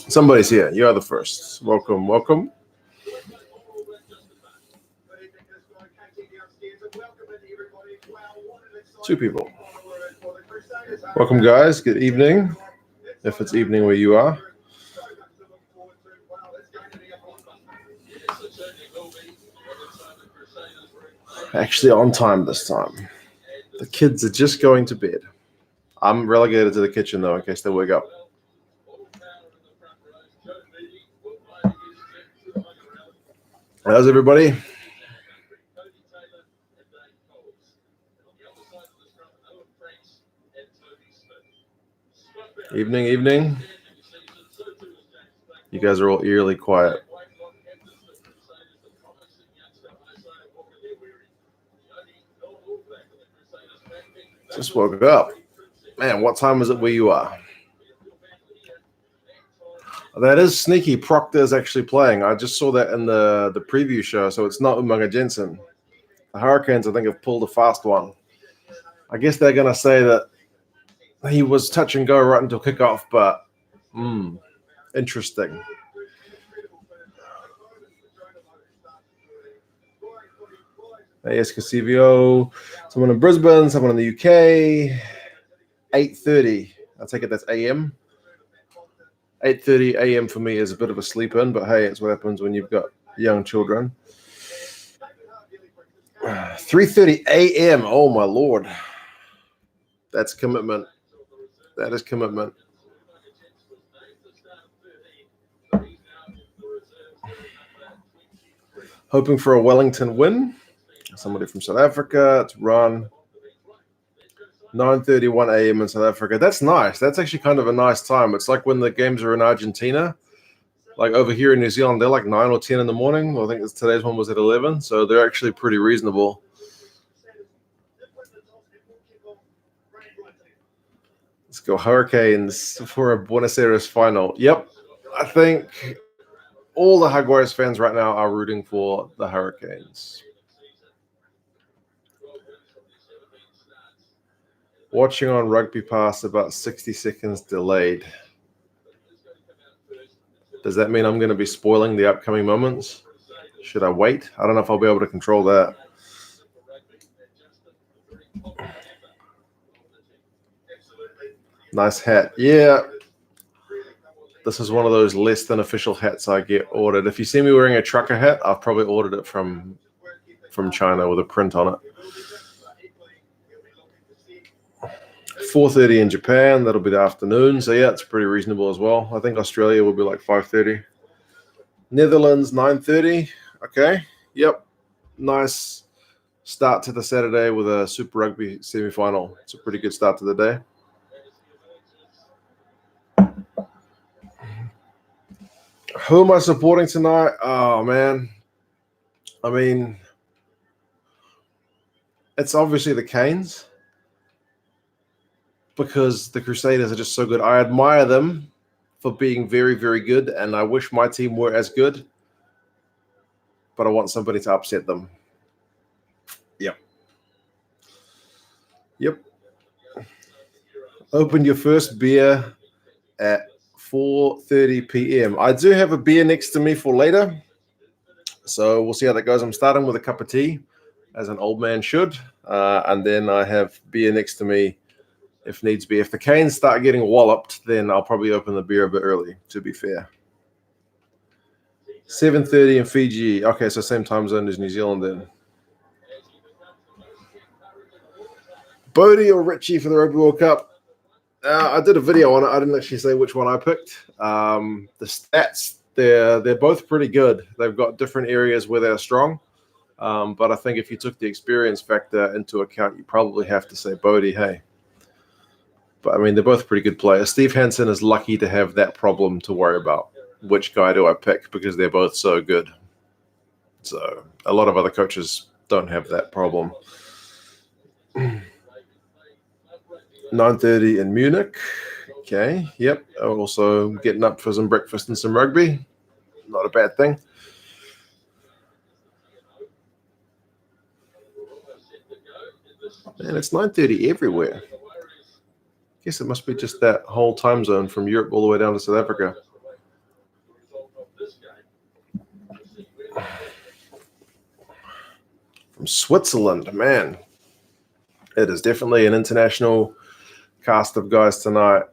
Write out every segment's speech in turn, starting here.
Somebody's here. You are the first. Welcome, welcome. Two people. Welcome, guys. Good evening, if it's evening where you are. Actually on time this time. The kids are just going to bed. I'm relegated to the kitchen, though, in case they wake up. How's everybody? Evening, evening. You guys are all eerily quiet. Just woke up. Man, what time is it where you are? That is sneaky. Proctor is actually playing. I just saw that in the preview show, so it's not Umaga Jensen. The Hurricanes, I think, have pulled a fast one. I guess they're going to say that he was touch and go right until kickoff, but interesting. Yes, Casivio. Someone in Brisbane, someone in the UK. 8:30. I take it that's AM. 8:30 AM for me is a bit of a sleep in, but hey, it's what happens when you've got young children. 3:30 AM. Oh my Lord. That's commitment. That is commitment. Hoping for a Wellington win. Somebody from South Africa. It's Ron. 9:31 AM in South Africa. That's nice. That's actually kind of a nice time. It's like when the games are in Argentina. Like over here in New Zealand, they're like 9 or 10 in the morning. I think today's one was at 11. So they're actually pretty reasonable. Let's go Hurricanes for a Buenos Aires final. Yep. I think all the Jaguares fans right now are rooting for the Hurricanes. Watching on Rugby Pass, about 60 seconds delayed. Does that mean I'm going to be spoiling the upcoming moments? Should I wait? I don't know if I'll be able to control that. Nice hat. Yeah. This is one of those less than official hats I get ordered. If you see me wearing a trucker hat, I've probably ordered it from China with a print on it. 4:30 in Japan. That'll be the afternoon. So, yeah, it's pretty reasonable as well. I think Australia will be like 5:30. Netherlands, 9:30. Okay. Yep. Nice start to the Saturday with a Super Rugby semi-final. It's a pretty good start to the day. Who am I supporting tonight? Oh, man. I mean, it's obviously the Canes because the Crusaders are just so good. I admire them for being very, very good, and I wish my team were as good, but I want somebody to upset them. Yep. Open your first beer at 4:30 p.m. I do have a beer next to me for later, so we'll see how that goes. I'm starting with a cup of tea, as an old man should, and then I have beer next to me if needs be. If the Canes start getting walloped, then I'll probably open the beer a bit early, to be fair. 7:30 in Fiji. Okay, so same time zone as New Zealand then. Bodie or Richie for the Rugby World Cup? I did a video on it. I didn't actually say which one I picked. The stats, they're both pretty good. They've got different areas where they're strong. But I think if you took the experience factor into account, you probably have to say Bodie, hey. But, I mean, they're both pretty good players. Steve Hansen is lucky to have that problem to worry about. Which guy do I pick? Because they're both so good. So a lot of other coaches don't have that problem. 9:30 in Munich. Okay, yep. Also getting up for some breakfast and some rugby. Not a bad thing. And it's 9:30 everywhere. Guess it must be just that whole time zone from Europe all the way down to South Africa. From Switzerland, man. It is definitely an international cast of guys tonight.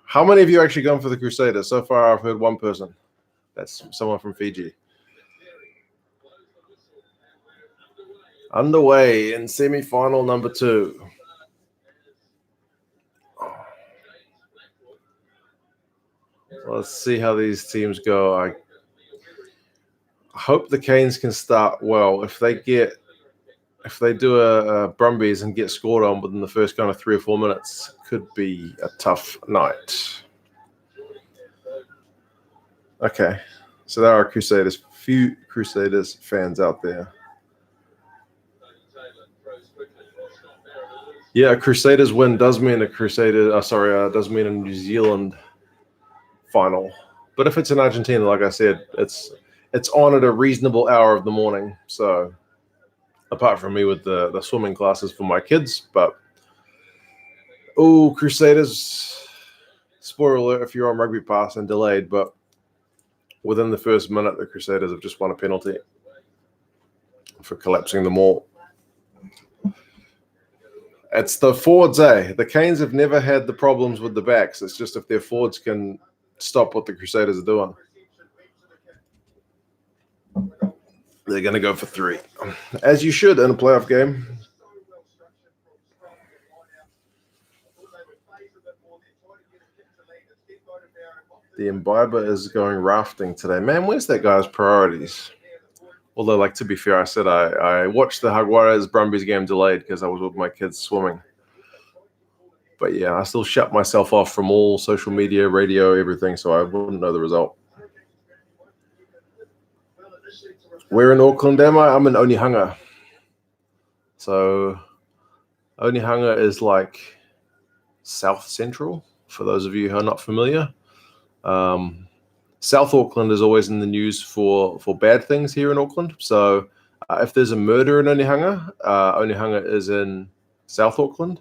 How many of you are actually going for the Crusaders? So far, I've heard one person. That's someone from Fiji. Underway in semi-final number 2. Let's see how these teams go. I hope the Canes can start well. If they do a Brumbies and get scored on within the first kind of 3 or 4 minutes, could be a tough night. Okay, so there are few Crusaders fans out there. Yeah, a Crusaders win does mean does mean a New Zealand final. But if it's in Argentina, like I said, it's on at a reasonable hour of the morning. So apart from me with the swimming classes for my kids, but Crusaders, spoiler alert if you're on Rugby Pass and delayed, but within the first minute, the Crusaders have just won a penalty for collapsing them all. It's the forwards, eh? The Canes have never had the problems with the backs. It's just if their forwards can stop what the Crusaders are doing. They're going to go for 3. As you should in a playoff game. The Imbiber is going rafting today. Man, where's that guy's priorities? Although, like, to be fair, I said I watched the Jaguares Brumbies game delayed because I was with my kids swimming. But, yeah, I still shut myself off from all social media, radio, everything, so I wouldn't know the result. Where in Auckland am I? I'm in Onehunga. So, Onehunga is like South Central, for those of you who are not familiar. South Auckland is always in the news for bad things here in Auckland. So if there's a murder in Onehunga, Onehunga is in South Auckland.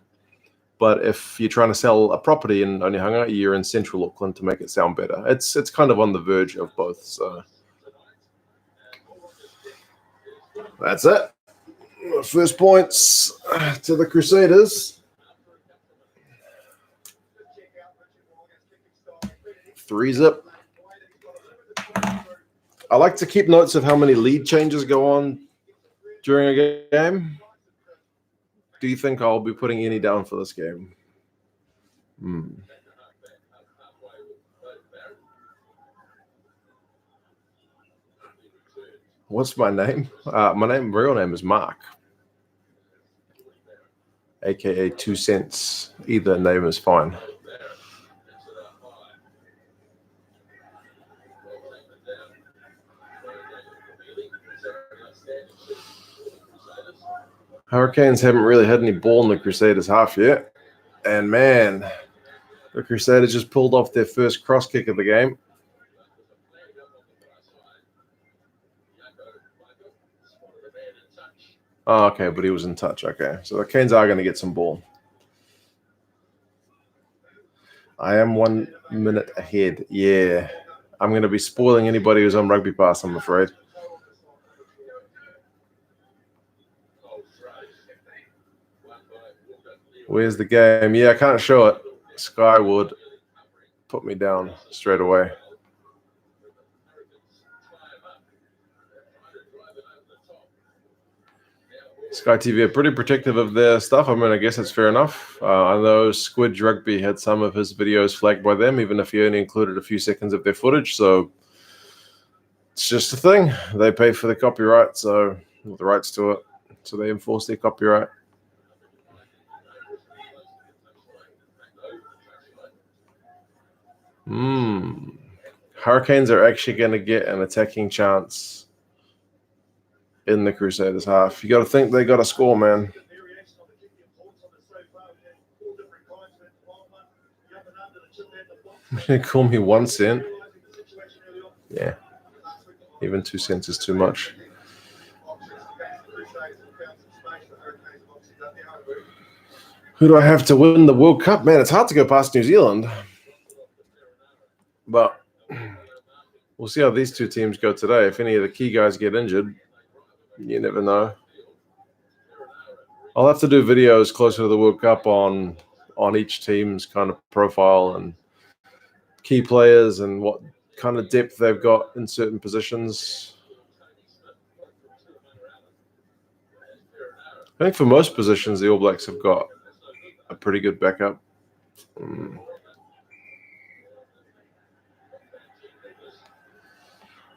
But if you're trying to sell a property in Onehunga, you're in Central Auckland to make it sound better. It's kind of on the verge of both. So that's it. First points to the Crusaders. 3-zip. I like to keep notes of how many lead changes go on during a game. Do you think I'll be putting any down for this game? What's my name? My real name is Mark, aka 2 cents. Either name is fine. Hurricanes haven't really had any ball in the Crusaders half yet. And, man, the Crusaders just pulled off their first cross kick of the game. Oh, okay, but he was in touch. Okay, so the Canes are going to get some ball. I am 1 minute ahead. Yeah, I'm going to be spoiling anybody who's on Rugby Pass, I'm afraid. Where's the game? Yeah, I can't show it. Sky would put me down straight away. Sky TV are pretty protective of their stuff. I mean, I guess it's fair enough. I know Squidge Rugby had some of his videos flagged by them, even if he only included a few seconds of their footage. So it's just a thing. They pay for the copyright, so the rights to it. So they enforce their copyright. Hurricanes are actually going to get an attacking chance in the Crusaders half. You got to think they got a score, man. They call me 1 cent. Yeah. Even 2 cents is too much. Who do I have to win the World Cup? Man, it's hard to go past New Zealand. But we'll see how these two teams go today. If any of the key guys get injured, you never know. I'll have to do videos closer to the World Cup on each team's kind of profile and key players and what kind of depth they've got in certain positions. I think for most positions, the All Blacks have got a pretty good backup.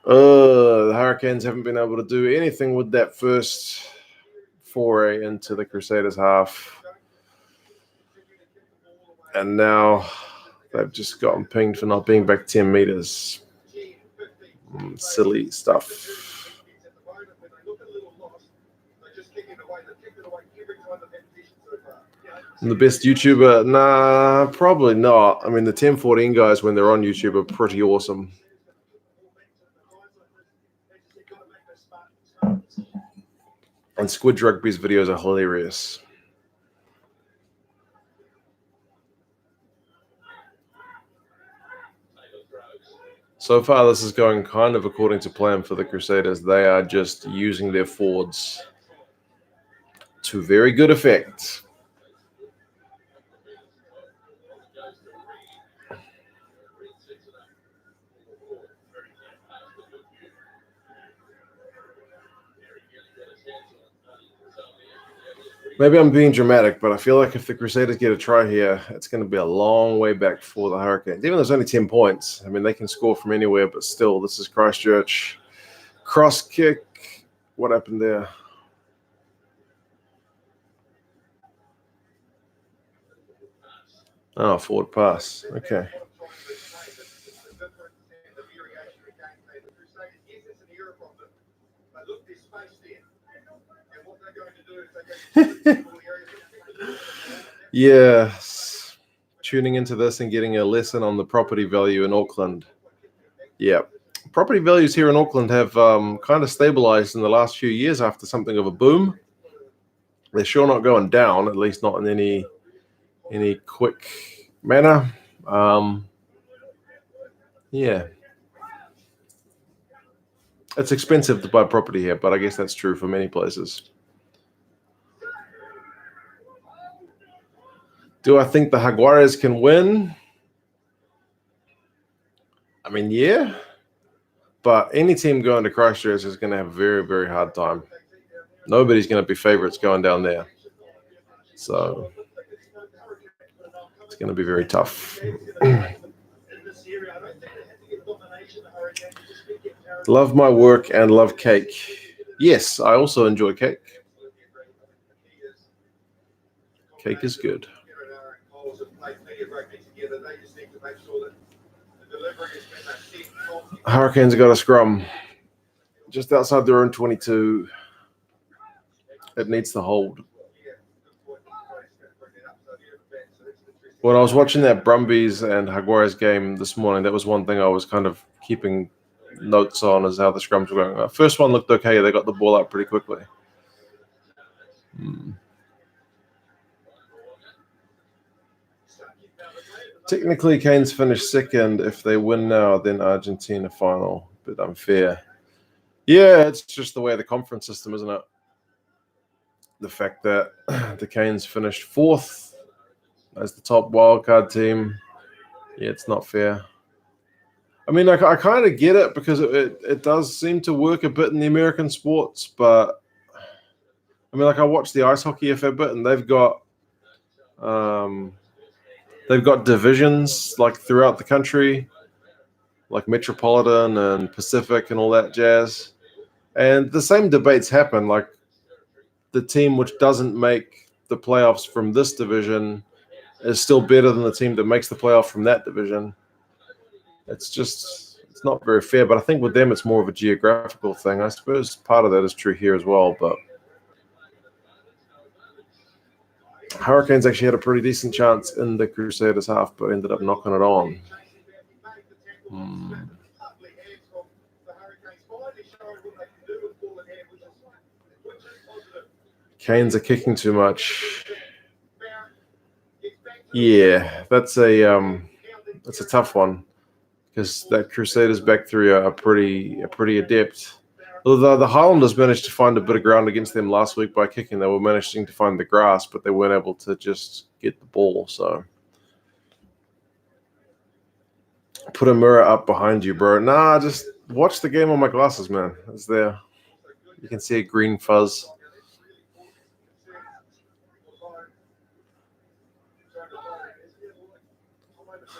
The Hurricanes haven't been able to do anything with that first foray into the Crusaders half. And now they've just gotten pinged for not being back 10 meters. Silly stuff. I'm the best YouTuber? Nah, probably not. I mean, the 10-14 guys, when they're on YouTube, are pretty awesome. And Squid Rugby's videos are hilarious. So far, this is going kind of according to plan for the Crusaders. They are just using their forwards to very good effect. Maybe I'm being dramatic, but I feel like if the Crusaders get a try here, it's going to be a long way back for the Hurricanes. Even though there's only 10 points, I mean, they can score from anywhere, but still, this is Christchurch. Cross kick. What happened there? Oh, forward pass. Okay. Yes. Tuning into this and getting a lesson on the property value in Auckland. Yeah. Property values here in Auckland have kind of stabilized in the last few years after something of a boom. They're sure not going down, at least not in any quick manner. Yeah. It's expensive to buy property here, but I guess that's true for many places. Do I think the Jaguares can win? I mean, yeah. But any team going to Christchurch is going to have a very, very hard time. Nobody's going to be favorites going down there. So it's going to be very tough. Love my work and love cake. Yes, I also enjoy cake. Cake is good. Hurricanes got a scrum just outside their own 22. It needs to hold. When I was watching that Brumbies and Jaguares game this morning, that was one thing I was kind of keeping notes on, is how the scrums were going. First one looked okay. They got the ball up pretty quickly. Technically, Canes finish second. If they win now, then Argentina final. But unfair. Yeah, it's just the way of the conference system, isn't it? The fact that the Canes finished fourth as the top wildcard team. Yeah, it's not fair. I mean, I kind of get it, because it does seem to work a bit in the American sports. But, I mean, like, I watch the ice hockey a fair bit, and they've got divisions like throughout the country, like Metropolitan and Pacific and all that jazz. And the same debates happen. Like, the team which doesn't make the playoffs from this division is still better than the team that makes the playoff from that division. It's not very fair. But I think with them, it's more of a geographical thing. I suppose part of that is true here as well. But Hurricanes actually had a pretty decent chance in the Crusaders half, but ended up knocking it on. Canes are kicking too much. Yeah, that's a tough one because that Crusaders back three are pretty adept. Although the Highlanders managed to find a bit of ground against them last week by kicking, they were managing to find the grass, but they weren't able to just get the ball. So put a mirror up behind you, bro. Nah, just watch the game on my glasses, man. It's there. You can see a green fuzz.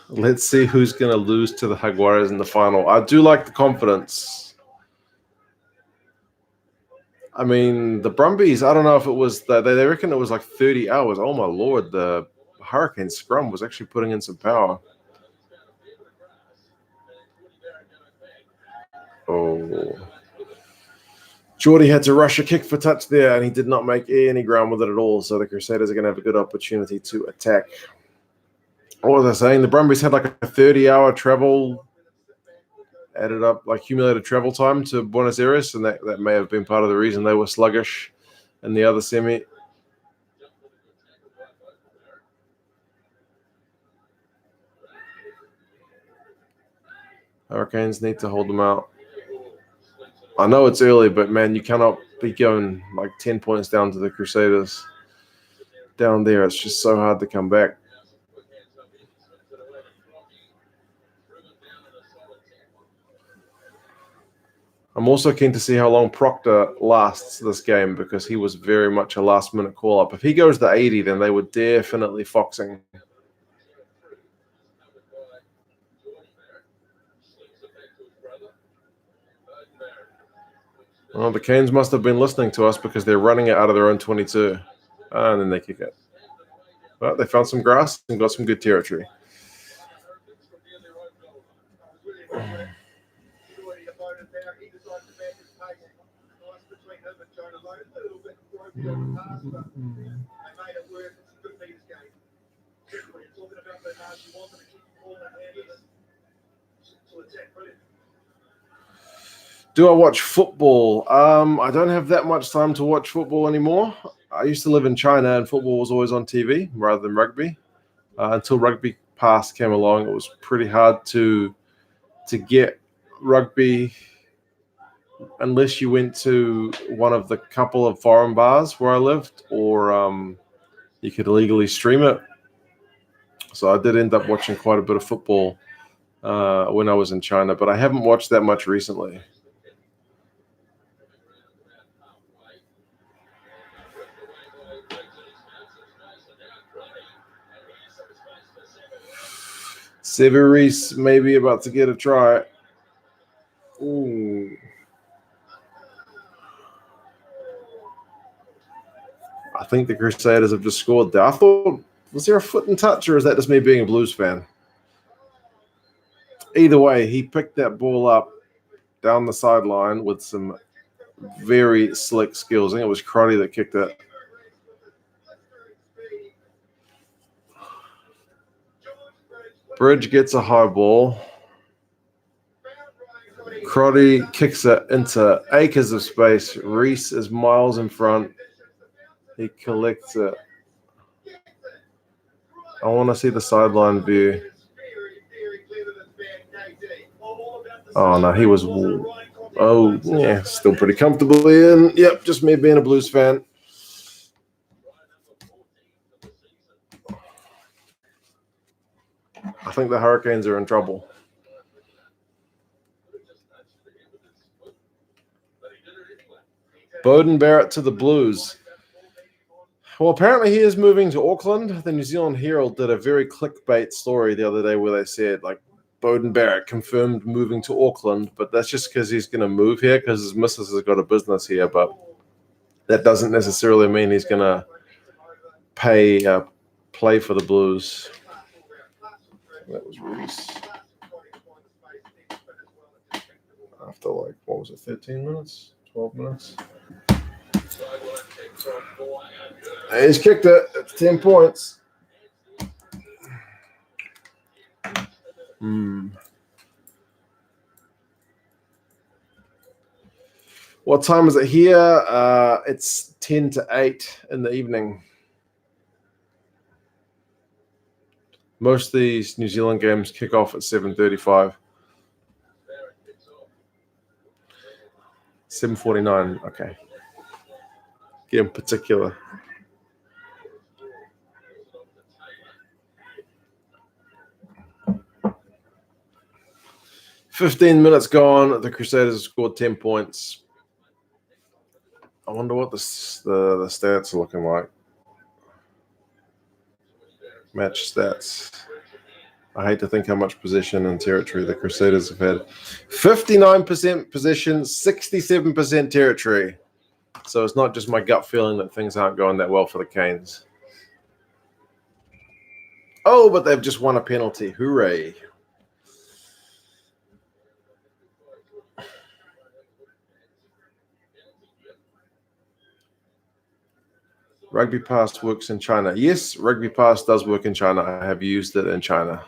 Let's see who's going to lose to the Jaguares in the final. I do like the confidence. I mean, the Brumbies, I don't know if it was, they reckon it was like 30 hours. Oh, my Lord. The Hurricane scrum was actually putting in some power. Oh. Geordie had to rush a kick for touch there, and he did not make any ground with it at all. So the Crusaders are going to have a good opportunity to attack. What was I saying? The Brumbies had like a 30-hour travel, added up like accumulated travel time to Buenos Aires, and that may have been part of the reason they were sluggish in the other semi. Hurricanes need to hold them out. I know it's early, but man, you cannot be going like 10 points down to the Crusaders. Down there, it's just so hard to come back. I'm also keen to see how long Proctor lasts this game because he was very much a last-minute call-up. If he goes to 80, then they were definitely foxing. Well, the Canes must have been listening to us because they're running it out of their own 22. And then they kick it. But they found some grass and got some good territory. Do I watch football? I don't have that much time to watch football anymore. I used to live in China, and football was always on TV rather than rugby. Until Rugby Pass came along, it was pretty hard to get rugby unless you went to one of the couple of foreign bars where I lived, or you could illegally stream it. So I did end up watching quite a bit of football when I was in China, but I haven't watched that much recently. Severis maybe about to get a try. Ooh. I think the Crusaders have just scored there. I thought, was there a foot in touch, or is that just me being a Blues fan? Either way, he picked that ball up down the sideline with some very slick skills. I think it was Crotty that kicked it. Bridge gets a high ball. Crotty kicks it into acres of space. Reese is miles in front. He collects it. I want to see the sideline view. Oh, no, he was... Oh, yeah, still pretty comfortably in. Yep, just me being a Blues fan. I think the Hurricanes are in trouble. Bowden Barrett to the Blues. Well, apparently he is moving to Auckland. The New Zealand Herald did a very clickbait story the other day where they said, like, Bowden Barrett confirmed moving to Auckland, but that's just because he's going to move here because his missus has got a business here, but that doesn't necessarily mean he's going to play for the Blues. That was Reese. After, like, what was it, 13 minutes? 12 minutes? And he's kicked it. It's 10 points. What time is it here? It's 10 to 8 in the evening. Most of these New Zealand games kick off at 7:35. 7:49. Okay. Get in particular. "15 minutes gone. The Crusaders have scored 10 points. I wonder what the stats are looking like. Match stats. I hate to think how much possession and territory the Crusaders have had. 59% possession, 67% territory. So it's not just my gut feeling that things aren't going that well for the Canes. Oh, but they've just won a penalty. Hooray. Rugby Pass works in China. Yes, Rugby Pass does work in China. I have used it in China.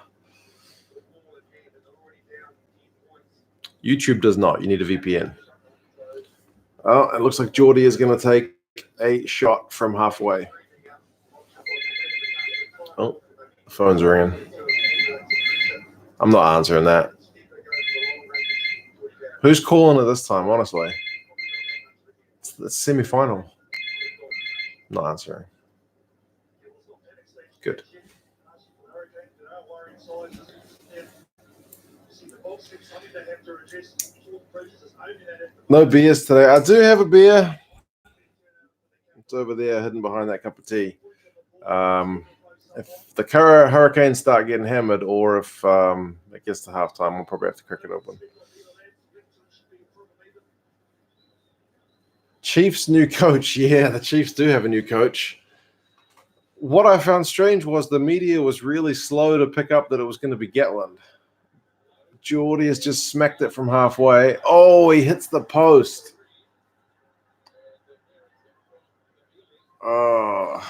YouTube does not. You need a VPN. Oh, it looks like Geordie is going to take a shot from halfway. Oh, the phone's ringing. I'm not answering that. Who's calling it this time, honestly? It's the semi-final. Not answering. Good. No beers today. I do have a beer. It's over there, hidden behind that cup of tea. If the Hurricanes start getting hammered, or if it gets to halftime, we'll probably have to crack it open. Chiefs' new coach. Yeah, the Chiefs do have a new coach. What I found strange was the media was really slow to pick up that it was going to be Gatland. Geordie has just smacked it from halfway. Oh, he hits the post. Oh.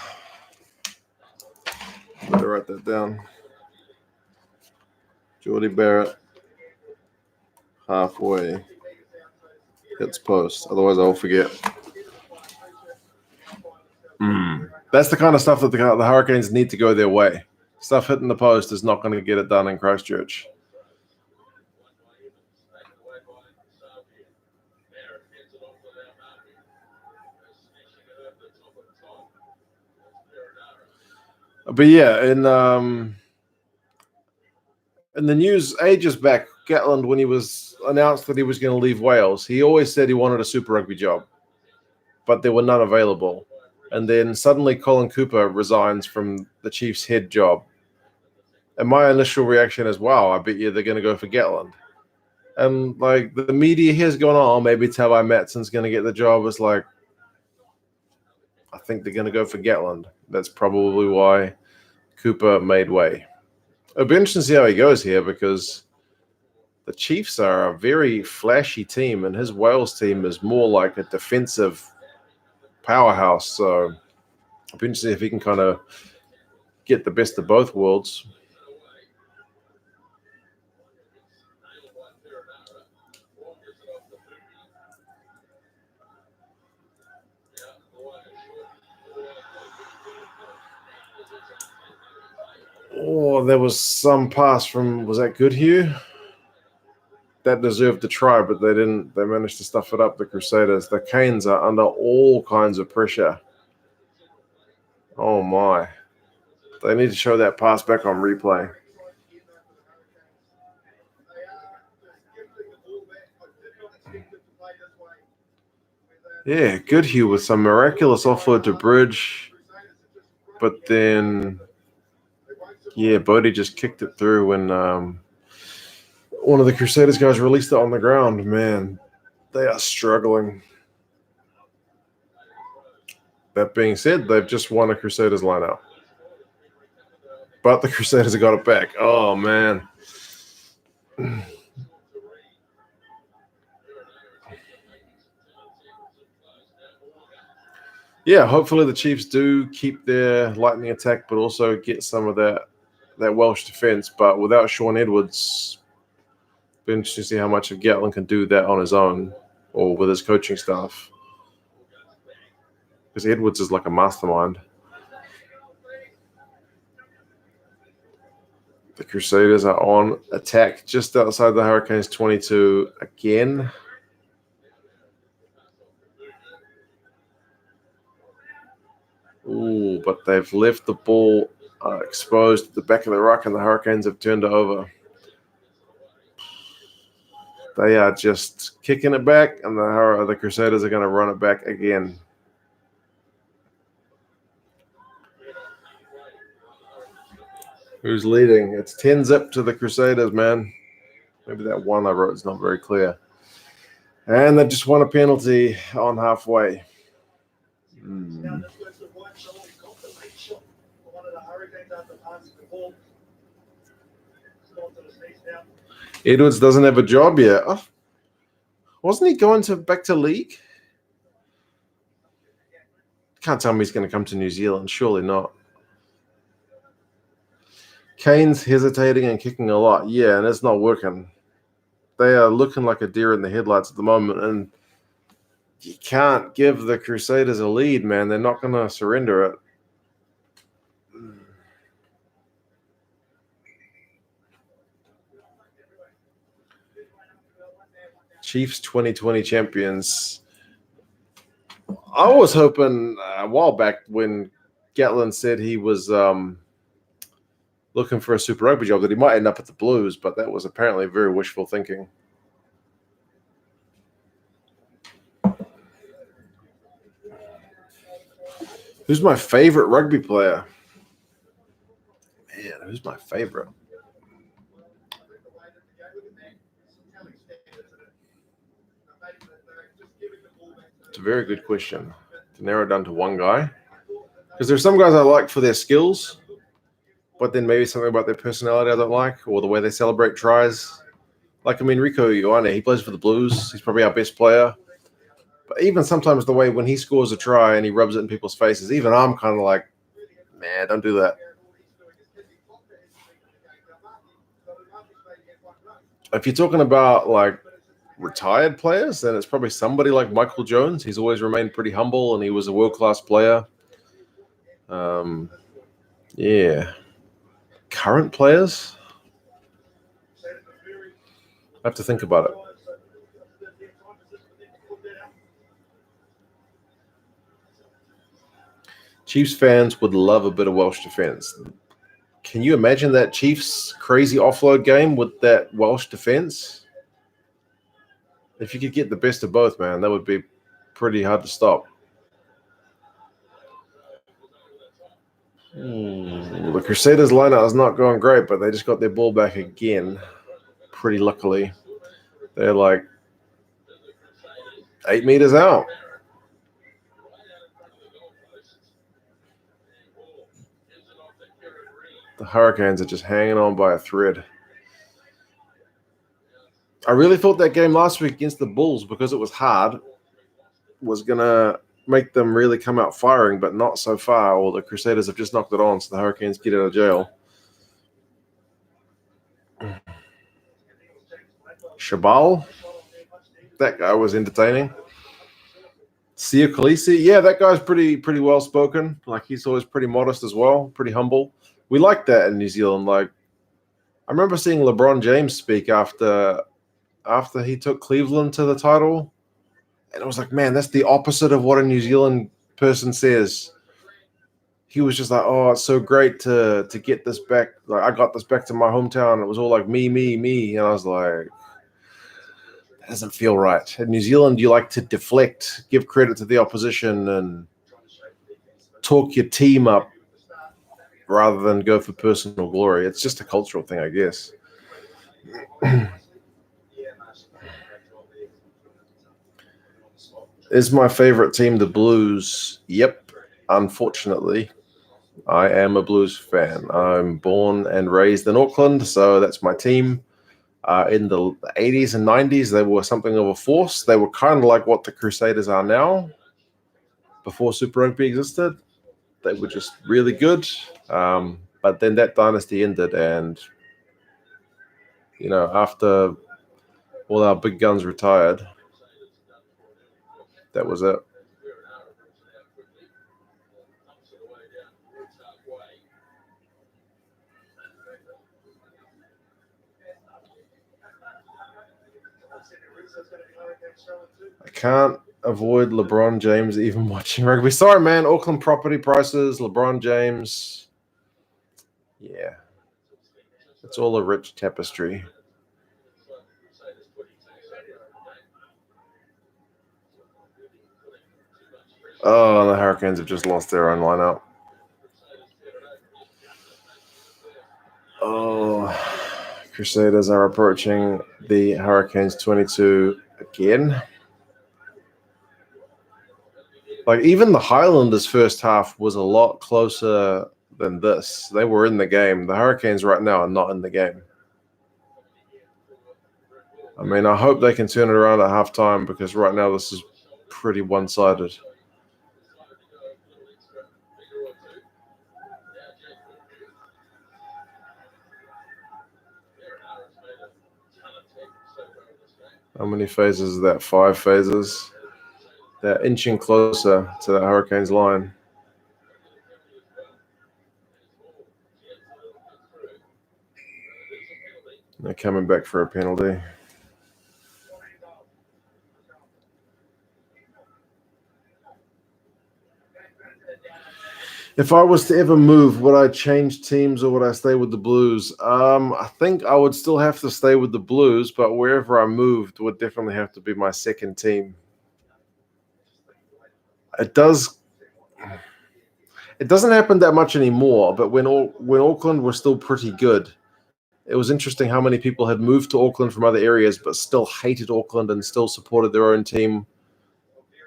Better write that down. Geordie Barrett. Halfway. Hits post. Otherwise, I'll forget. That's the kind of stuff that the Hurricanes need to go their way. Stuff hitting the post is not going to get it done in Christchurch. But yeah, in the news ages back, Gatland, when he was announced that he was going to leave Wales, he always said he wanted a Super Rugby job, but there were none available. And then suddenly Colin Cooper resigns from the Chiefs' head job. And my initial reaction is, wow, I bet you they're going to go for Gatland. And like the media here's going, oh, maybe Tabai Matson's going to get the job. It's like, I think they're going to go for Gatland. That's probably why Cooper made way. It'll be interesting to see how he goes here, because the Chiefs are a very flashy team, and his Wales team is more like a defensive powerhouse. So it'll be interesting if he can kind of get the best of both worlds. Oh, there was some pass from, was that Goodhue? That deserved to try, but they didn't. They managed to stuff it up, the Crusaders. The Canes are under all kinds of pressure. Oh, my. They need to show that pass back on replay. Yeah, Goodhue with some miraculous offload to Bridge. But then, yeah, Bodie just kicked it through when one of the Crusaders guys released it on the ground. Man, they are struggling. That being said, they've just won a Crusaders lineup. But the Crusaders have got it back. Oh, man. Yeah, hopefully the Chiefs do keep their lightning attack, but also get some of that Welsh defense. But without Sean Edwards, it'll be interesting to see how much of Gatland can do that on his own. or with his coaching staff. Because Edwards is like a mastermind. The Crusaders are on attack just outside the Hurricanes 22 again. Ooh, but they've left the ball exposed at the back of the ruck, and the Hurricanes have turned it over. They are just kicking it back, and the Crusaders are going to run it back again. Who's leading? It's 10-zip to the Crusaders, man. Maybe that one I wrote is not very clear. And they just won a penalty on halfway. Edwards doesn't have a job yet. Oh, wasn't he going back to league? Can't tell me he's going to come to New Zealand. Surely not. Kane's hesitating and kicking a lot. Yeah, and it's not working. They are looking like a deer in the headlights at the moment, and you can't give the Crusaders a lead, man. They're not going to surrender it. Chiefs 2020 champions. I was hoping a while back when Gatlin said he was looking for a Super Rugby job that he might end up at the Blues, but that was apparently very wishful thinking. Who's my favorite rugby player? Man, who's my favorite? It's a very good question to narrow it down to one guy. Because there's some guys I like for their skills, but then maybe something about their personality I don't like, or the way they celebrate tries. Like, I mean, Rico Ioane, he plays for the Blues. He's probably our best player. But even sometimes the way when he scores a try and he rubs it in people's faces, even I'm kind of like, man, don't do that. If you're talking about, like, retired players, then it's probably somebody like Michael Jones. He's always remained pretty humble, and he was a world-class player. Yeah. Current players? I have to think about it. Chiefs fans would love a bit of Welsh defense. Can you imagine that Chiefs crazy offload game with that Welsh defense? If you could get the best of both, man, that would be pretty hard to stop. The Crusaders lineup is not going great, but they just got their ball back again, pretty luckily. They're like 8 meters out. The Hurricanes are just hanging on by a thread. I really thought that game last week against the Bulls, because it was hard, was going to make them really come out firing, but not so far. Well, the Crusaders have just knocked it on, so the Hurricanes get out of jail. Shabal, that guy was entertaining. Sia Khaleesi, yeah, that guy's pretty well spoken. Like, he's always pretty modest as well, pretty humble. We like that in New Zealand. Like, I remember seeing LeBron James speak after he took Cleveland to the title, and it was like, man, that's the opposite of what a New Zealand person says. He was just like, oh, it's so great to get this back. Like, I got this back to my hometown. It was all like me. And I was like, that doesn't feel right. In New Zealand, you like to deflect, give credit to the opposition, and talk your team up rather than go for personal glory. It's just a cultural thing, I guess. Is my favorite team the Blues? Yep, unfortunately. I am a Blues fan. I'm born and raised in Auckland, so that's my team. In the 80s and 90s, they were something of a force. They were kind of like what the Crusaders are now. Before Super Rugby existed, they were just really good. But then that dynasty ended, and, you know, after all our big guns retired, That was it. I can't avoid LeBron James even watching rugby. Sorry, man. Auckland property prices, LeBron James. Yeah. It's all a rich tapestry. Oh, the Hurricanes have just lost their own lineup. Oh, Crusaders are approaching the Hurricanes 22 again. Like, even the Highlanders' first half was a lot closer than this. They were in the game. The Hurricanes right now are not in the game. I mean, I hope they can turn it around at halftime, because right now this is pretty one-sided. How many phases is that? 5 phases. They're inching closer to the Hurricanes line. They're coming back for a penalty. If I was to ever move, would I change teams or would I stay with the Blues? I think I would still have to stay with the Blues, but wherever I moved would definitely have to be my second team. It doesn't happen that much anymore, but when Auckland were still pretty good, it was interesting how many people had moved to Auckland from other areas but still hated Auckland and still supported their own team,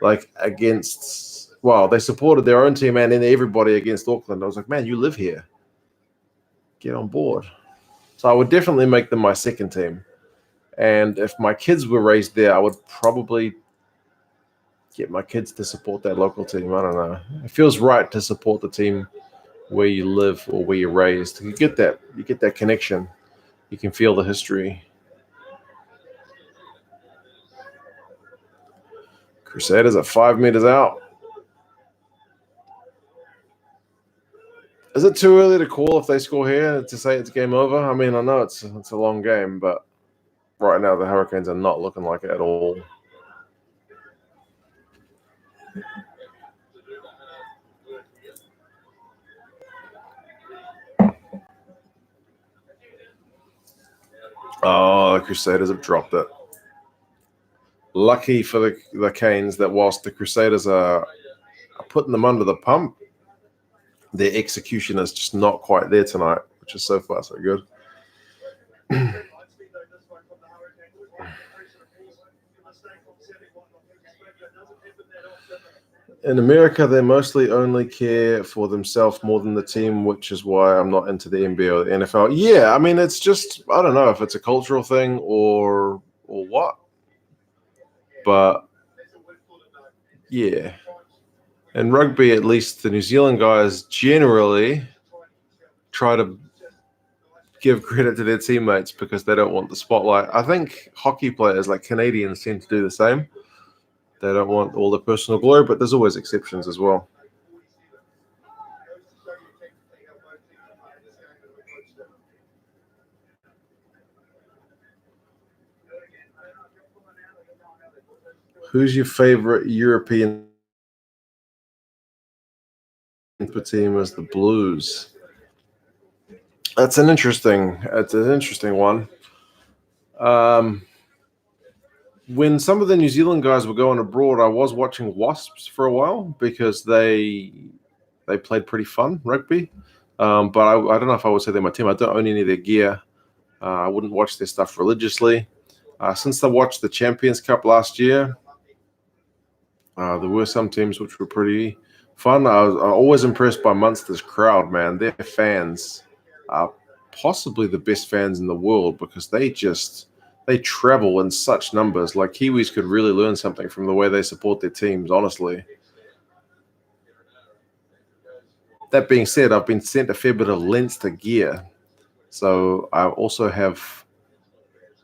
like against, well, they supported their own team and then everybody against Auckland. I was like, man, you live here. Get on board. So I would definitely make them my second team. And if my kids were raised there, I would probably get my kids to support that local team. I don't know. It feels right to support the team where you live or where you're raised. You get that connection. You can feel the history. Crusaders at 5 meters out. Is it too early to call if they score here to say it's game over? I mean, I know it's a long game, but right now the Hurricanes are not looking like it at all. Oh, the Crusaders have dropped it. Lucky for the Canes that whilst the Crusaders are putting them under the pump, their execution is just not quite there tonight, which is so far so good. In America, they mostly only care for themselves more than the team, which is why I'm not into the NBA or the NFL. Yeah, I mean, it's just, I don't know if it's a cultural thing or what. But, yeah. In rugby, at least, the New Zealand guys generally try to give credit to their teammates because they don't want the spotlight. I think hockey players, like Canadians, tend to do the same. They don't want all the personal glory, but there's always exceptions as well. Who's your favorite European team as the Blues? It's an interesting one. When some of the New Zealand guys were going abroad, I was watching Wasps for a while because they played pretty fun rugby. But I don't know if I would say they're my team. I don't own any of their gear. I wouldn't watch their stuff religiously. Since I watched the Champions Cup last year, there were some teams which were pretty fun. I was always impressed by Munster's crowd, man. Their fans are possibly the best fans in the world because they travel in such numbers. Like, Kiwis could really learn something from the way they support their teams, honestly. That being said, I've been sent a fair bit of Leinster gear. So I also have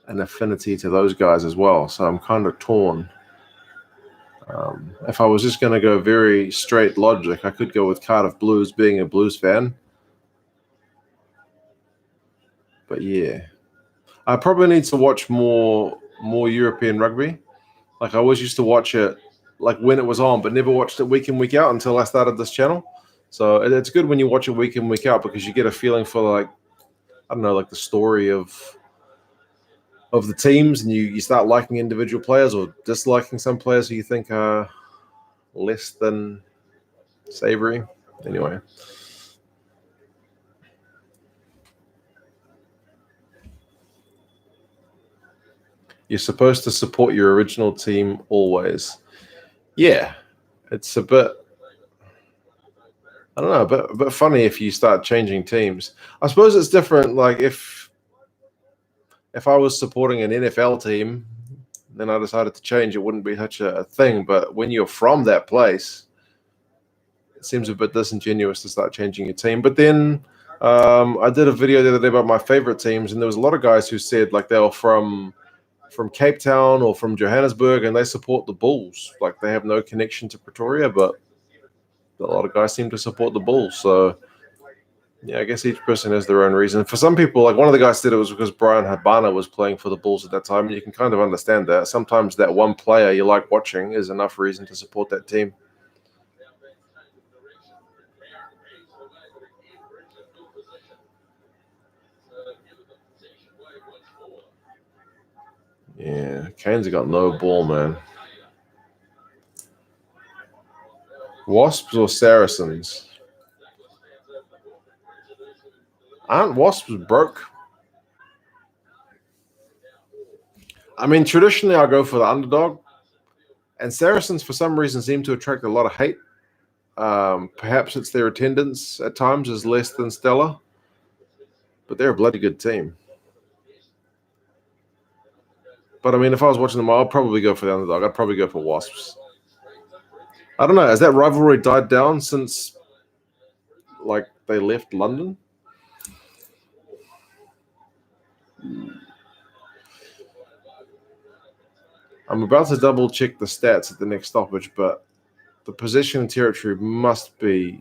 an affinity to those guys as well. So I'm kind of torn. If I was just going to go very straight logic, I could go with Cardiff Blues, being a Blues fan. But yeah, I probably need to watch more European rugby. Like I always used to watch it like when it was on, but never watched it week in, week out until I started this channel. So it's good when you watch it week in, week out because you get a feeling for like, I don't know, like the story of the teams, and you start liking individual players or disliking some players who you think are less than savory. Anyway. You're supposed to support your original team always. Yeah, it's a bit, I don't know, a bit funny if you start changing teams. I suppose it's different. Like if I was supporting an NFL team, then I decided to change, it wouldn't be such a thing. But when you're from that place, it seems a bit disingenuous to start changing your team. But then I did a video the other day about my favorite teams, and there was a lot of guys who said like they were from Cape Town or from Johannesburg, and they support the Bulls. Like they have no connection to Pretoria, but a lot of guys seem to support the Bulls. So yeah, I guess each person has their own reason. For some people, like one of the guys said it was because Brian Habana was playing for the Bulls at that time, and you can kind of understand that. Sometimes that one player you like watching is enough reason to support that team. Yeah, Canes have got no ball, man. Wasps or Saracens? Aren't Wasps broke? I mean, traditionally I'll go for the underdog, and Saracens for some reason seem to attract a lot of hate. Perhaps it's their attendance at times is less than stellar, but they're a bloody good team. But I mean, if I was watching them, I'd probably go for the underdog. I'd probably go for Wasps. I don't know. Has that rivalry died down since, like, they left London? I'm about to double check the stats at the next stoppage, but the possession territory must be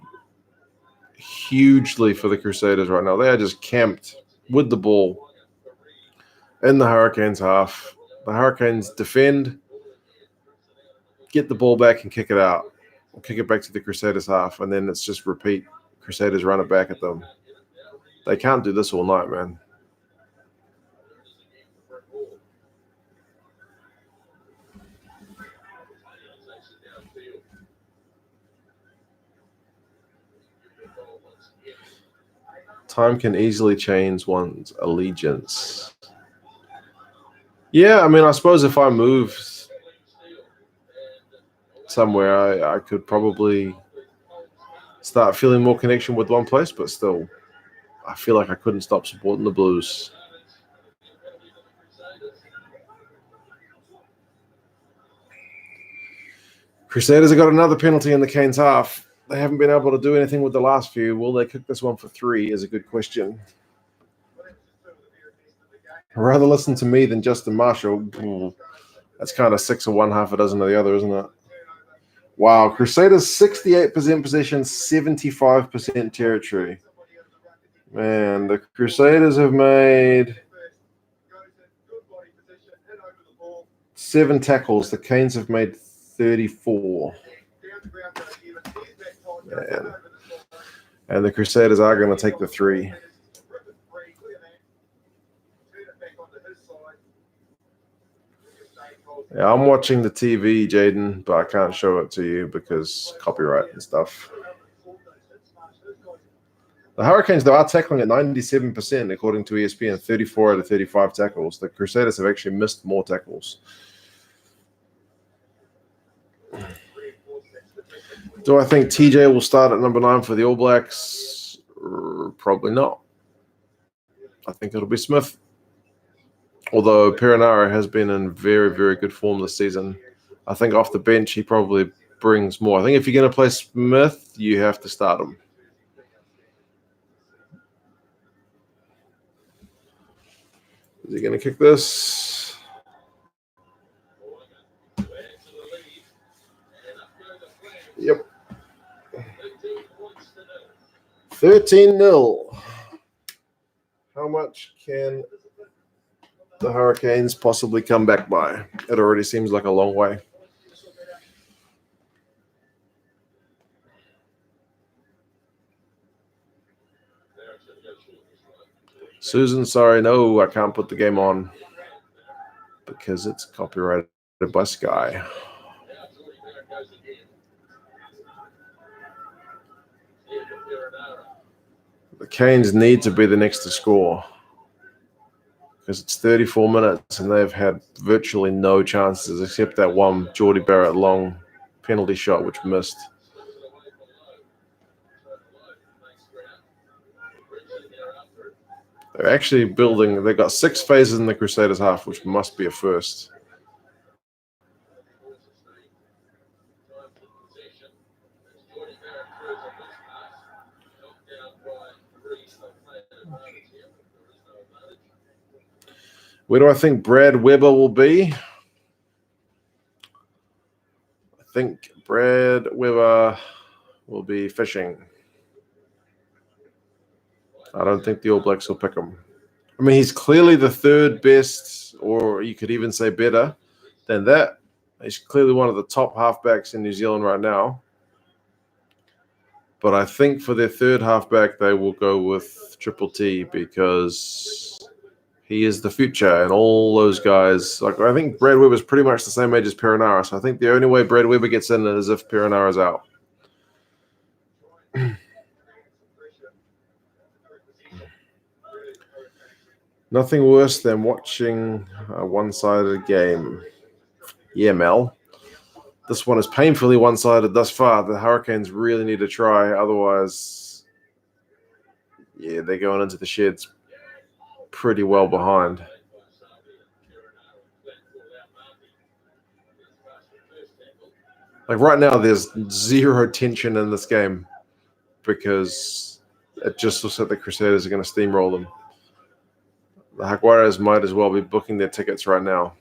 hugely for the Crusaders right now. They are just camped with the ball in the Hurricanes half. The Hurricanes defend, get the ball back and kick it out. Or kick it back to the Crusaders half, and then it's just repeat. Crusaders run it back at them. They can't do this all night, man. Time can easily change one's allegiance. Yeah, I mean, I suppose if I moved somewhere, I could probably start feeling more connection with one place, but still, I feel like I couldn't stop supporting the Blues. Crusaders have got another penalty in the Canes half. They haven't been able to do anything with the last few. Will they kick this one for 3 is a good question. I'd rather listen to me than Justin Marshall. That's kind of 6 of one, half a dozen of the other, isn't it? Wow, Crusaders 68% possession, 75% territory. Man, the Crusaders have made 7 tackles. The Canes have made 34. Man. And the Crusaders are going to take the 3. Yeah, I'm watching the TV, Jaden, but I can't show it to you because copyright and stuff. The Hurricanes, though, are tackling at 97%, according to ESPN, 34 out of 35 tackles. The Crusaders have actually missed more tackles. Do I think TJ will start at number 9 for the All Blacks? Probably not. I think it'll be Smith. Although Perinara has been in very, very good form this season. I think off the bench he probably brings more. I think if you're going to play Smith, you have to start him. Is he going to kick this? 13-0. How much can the Hurricanes possibly come back by? It already seems like a long way. Susan, sorry, no, I can't put the game on because it's copyrighted by Sky. The Canes need to be the next to score because it's 34 minutes and they've had virtually no chances except that one Geordie Barrett long penalty shot which missed. They're actually building. They've got 6 phases in the Crusaders half, which must be a first. Where do I think Brad Weber will be? I think Brad Weber will be fishing. I don't think the All Blacks will pick him. I mean, he's clearly the third best, or you could even say better than that. He's clearly one of the top halfbacks in New Zealand right now. But I think for their third halfback, they will go with Triple T because he is the future, and all those guys. Like I think Brad Weber's pretty much the same age as Perenara, so I think the only way Brad Weber gets in is if Perenara's out. Nothing worse than watching a one-sided game. Yeah, Mel. This one is painfully one-sided thus far. The Hurricanes really need to try. Otherwise, yeah, they're going into the sheds pretty well behind. Like right now, there's zero tension in this game because it just looks like the Crusaders are going to steamroll them. The Jaguares might as well be booking their tickets right now.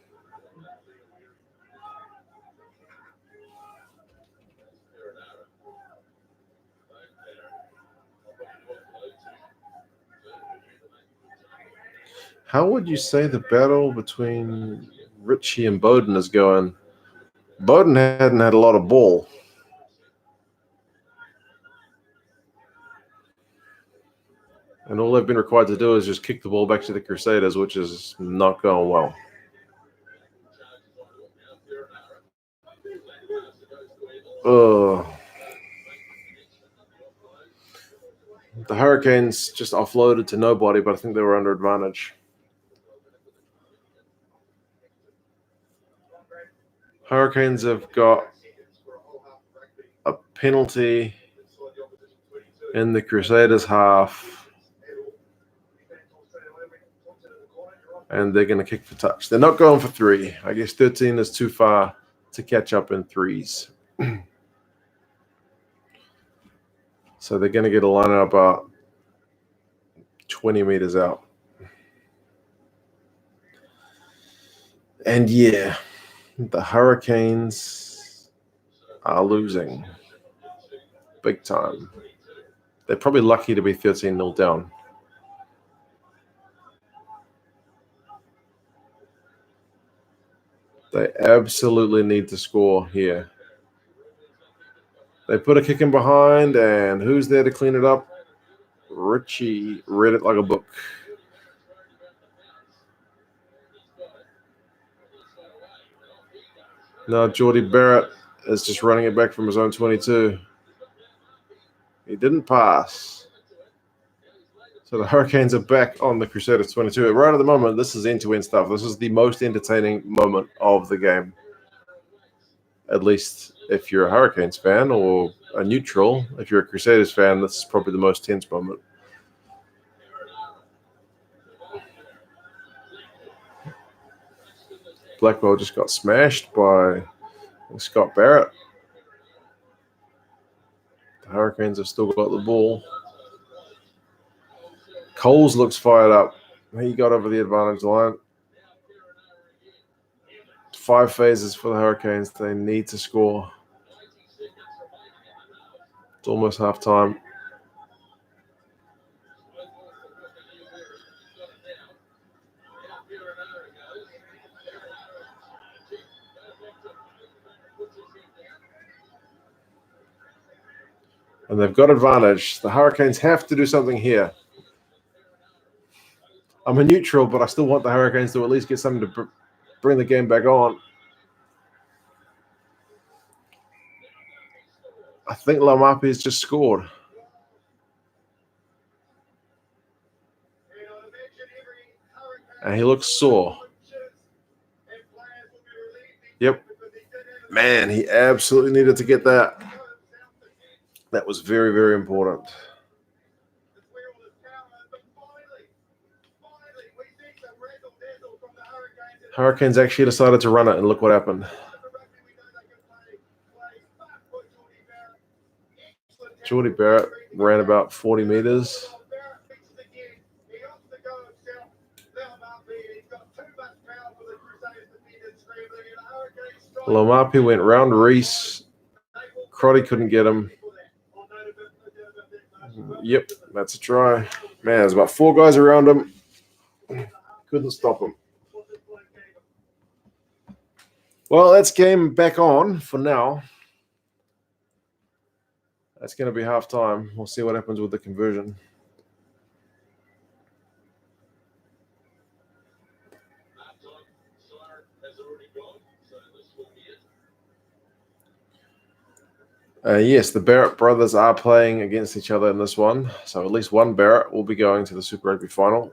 How would you say the battle between Richie and Bowden is going? Bowden hadn't had a lot of ball. And all they've been required to do is just kick the ball back to the Crusaders, which is not going well. The Hurricanes just offloaded to nobody, but I think they were under advantage. Hurricanes have got a penalty in the Crusaders half, and they're going to kick for touch. They're not going for 3. I guess 13 is too far to catch up in 3s. So they're going to get a line out about 20 meters out. And yeah, the Hurricanes are losing big time. They're probably lucky to be 13-0 down. They absolutely need to score here. They put a kick in behind, and who's there to clean it up? Richie read it like a book. Now Geordie Barrett is just running it back from his own 22. He didn't pass. So the Hurricanes are back on the Crusaders 22. Right at the moment, this is end-to-end stuff. This is the most entertaining moment of the game. At least if you're a Hurricanes fan, or a neutral. If you're a Crusaders fan, this is probably the most tense moment. Blackwell just got smashed by Scott Barrett. The Hurricanes have still got the ball. Coles looks fired up. He got over the advantage line. 5 phases for the Hurricanes. They need to score. It's almost half time. They've got advantage. The Hurricanes have to do something here. I'm a neutral, but I still want the Hurricanes to at least get something to bring the game back on. I think Laumape has just scored. And he looks sore. Yep. Man, he absolutely needed to get that. That was very, very important. Hurricanes actually decided to run it, and look what happened. Geordie Barrett ran about 40 meters. Laumape went round Reese. Crotty couldn't get him. Yep, that's a try. Man, there's about 4 guys around him. Couldn't stop him. Well, that's game back on for now. That's going to be half time. We'll see what happens with the conversion. Yes, the Barrett brothers are playing against each other in this one. So at least one Barrett will be going to the Super Rugby final.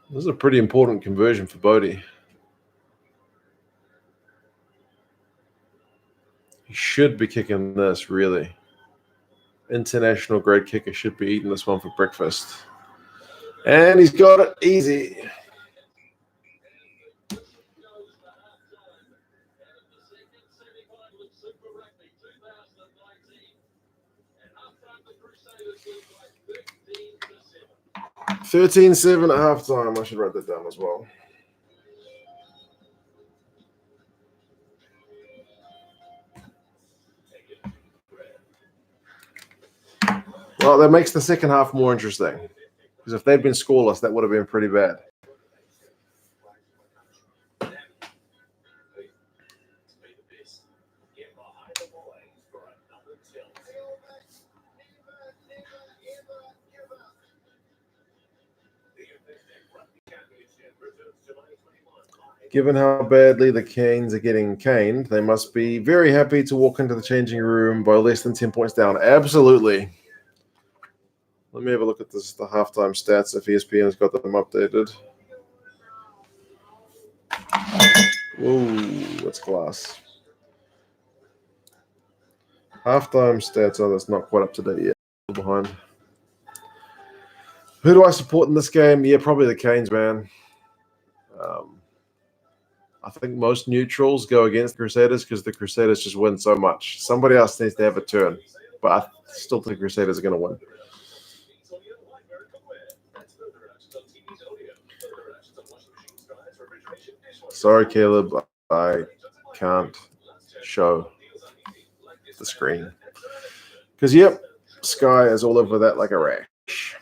This is a pretty important conversion for Bodie. He should be kicking this, really. International grade kicker should be eating this one for breakfast. And he's got it easy. $13-7 at halftime. I should write that down as well. Well, that makes the second half more interesting. Because if they'd been scoreless, that would have been pretty bad. Given how badly the Canes are getting caned, they must be very happy to walk into the changing room by less than 10 points down. Absolutely. Let me have a look at the halftime stats if ESPN has got them updated. Whoa, that's class. Halftime stats. Oh, that's not quite up to date yet. Behind. Who do I support in this game? Yeah, probably the Canes, man. I think most neutrals go against the Crusaders because the Crusaders just win so much. Somebody else needs to have a turn, but I still think the Crusaders are going to win. Sorry, Caleb, I can't show the screen. Because, yep, Sky is all over that like a rash.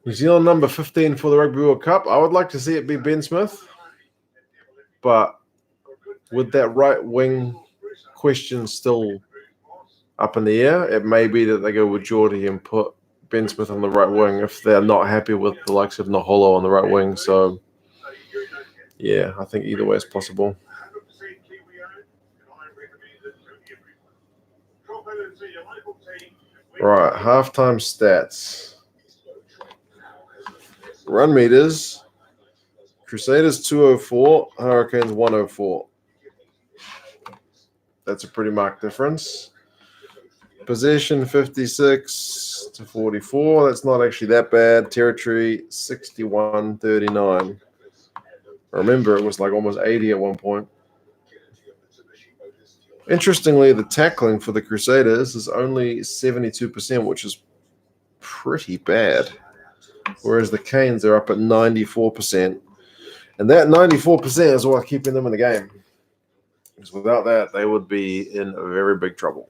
New Zealand number 15 for the Rugby World Cup. I would like to see it be Ben Smith. But with that right wing question still up in the air, it may be that they go with Geordie and put Ben Smith on the right wing if they're not happy with the likes of Naholo on the right wing. So, yeah, I think either way is possible. Right, halftime stats. Run meters. Crusaders 204, Hurricanes 104. That's a pretty marked difference. Possession 56 to 44. That's not actually that bad. Territory 61-39. Remember, it was like almost 80 at one point. Interestingly, the tackling for the Crusaders is only 72%, which is pretty bad. Whereas the Canes are up at 94%. And that 94% is what's keeping them in the game. Because without that, they would be in very big trouble.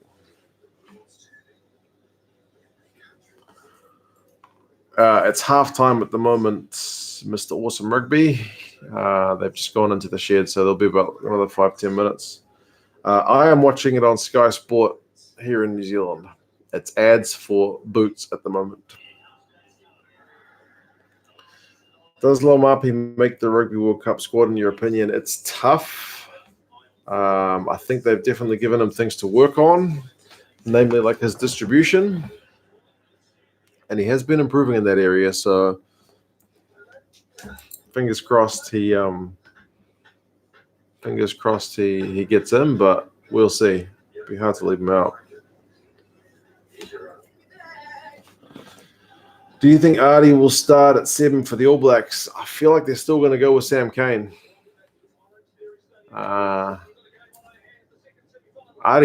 It's halftime at the moment, Mr. Awesome Rugby. They've just gone into the shed, so there'll be about another 5-10 minutes. I am watching it on Sky Sport here in New Zealand. It's ads for boots at the moment. Does Lomapi make the Rugby World Cup squad, in your opinion? It's tough. I think they've definitely given him things to work on, namely like his distribution. And he has been improving in that area, so fingers crossed he gets in, but we'll see. It'd be hard to leave him out. Do you think Artie will start at 7 for the All Blacks? I feel like they're still going to go with Sam Cane. Artie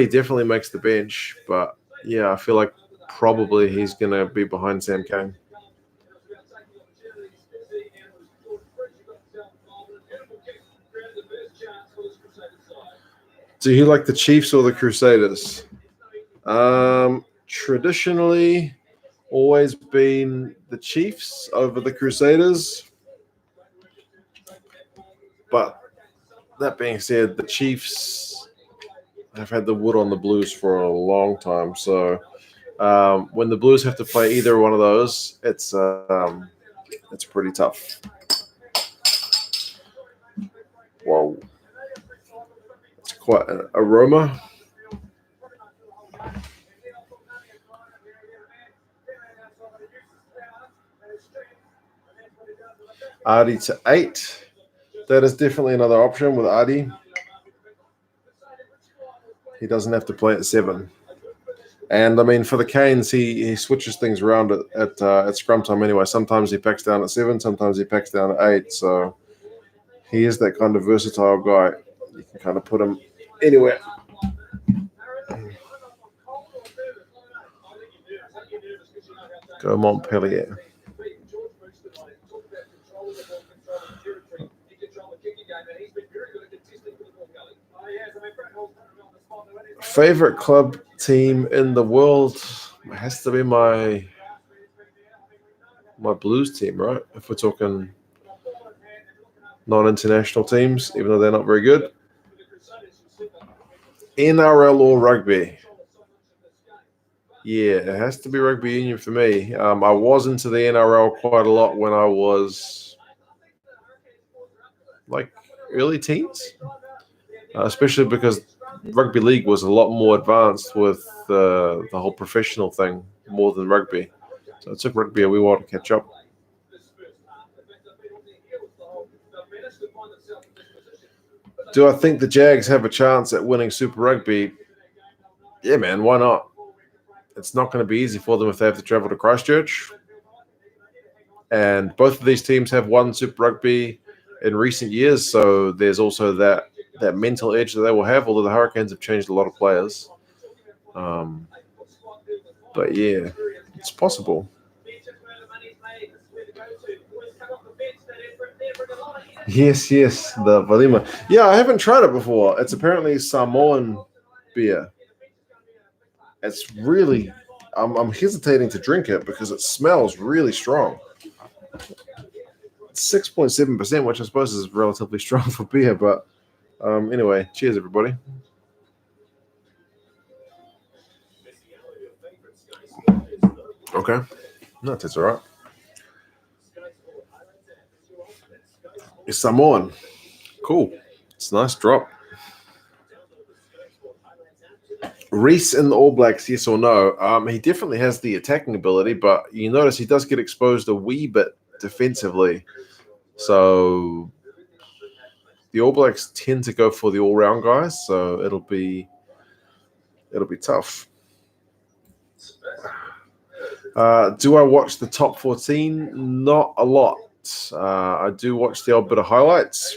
definitely makes the bench, but yeah, I feel like probably he's going to be behind Sam Cane. Do you like the Chiefs or the Crusaders? Traditionally, always been the Chiefs over the Crusaders. But that being said, the Chiefs have had the wood on the Blues for a long time. So when the Blues have to play either one of those, it's pretty tough. Whoa. It's quite an aroma. Artie to 8. That is definitely another option with Artie. He doesn't have to play at 7. And I mean, for the Canes, he switches things around at scrum time anyway. Sometimes he packs down at 7, sometimes he packs down at 8. So he is that kind of versatile guy. You can kind of put him anywhere. Go Montpellier. Favorite club team in the world? It has to be my Blues team, right? If we're talking non-international teams, even though they're not very good. NRL or rugby? Yeah, it has to be rugby union for me. I was into the NRL quite a lot when I was like early teens, especially because rugby league was a lot more advanced with the whole professional thing more than rugby. So it took rugby a wee while to catch up. Do I think the Jags have a chance at winning Super Rugby? Yeah, man, why not? It's not going to be easy for them if they have to travel to Christchurch. And both of these teams have won Super Rugby in recent years, so there's also that mental edge that they will have, although the Hurricanes have changed a lot of players. But yeah, it's possible. Yes, the Valima. Yeah, I haven't tried it before. It's apparently Samoan beer. It's really, I'm hesitating to drink it because it smells really strong. It's 6.7%, which I suppose is relatively strong for beer. But anyway, cheers, everybody. Okay. No, that's all right. It's Samoan. Cool. It's a nice drop. Reese in the All Blacks, yes or no? He definitely has the attacking ability, but you notice he does get exposed a wee bit defensively. So the All Blacks tend to go for the all-round guys, so it'll be tough. Do I watch the top 14? Not a lot. I do watch the odd bit of highlights.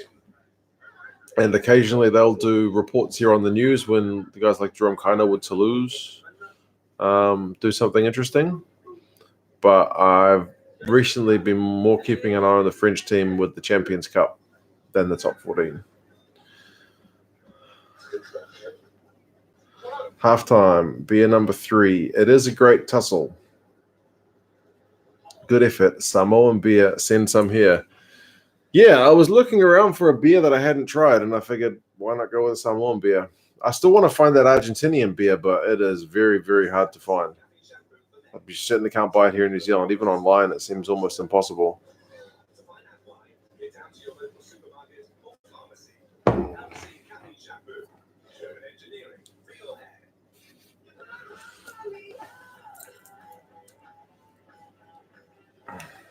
And occasionally they'll do reports here on the news when the guys like Jerome Kaino with Toulouse do something interesting. But I've recently been more keeping an eye on the French team with the Champions Cup than the top 14. Halftime, beer number 3. It is a great tussle. Good effort. Samoan beer. Send some here. Yeah, I was looking around for a beer that I hadn't tried, and I figured, why not go with a Samoan beer? I still want to find that Argentinian beer, but it is very, very hard to find. You certainly can't buy it here in New Zealand. Even online, it seems almost impossible.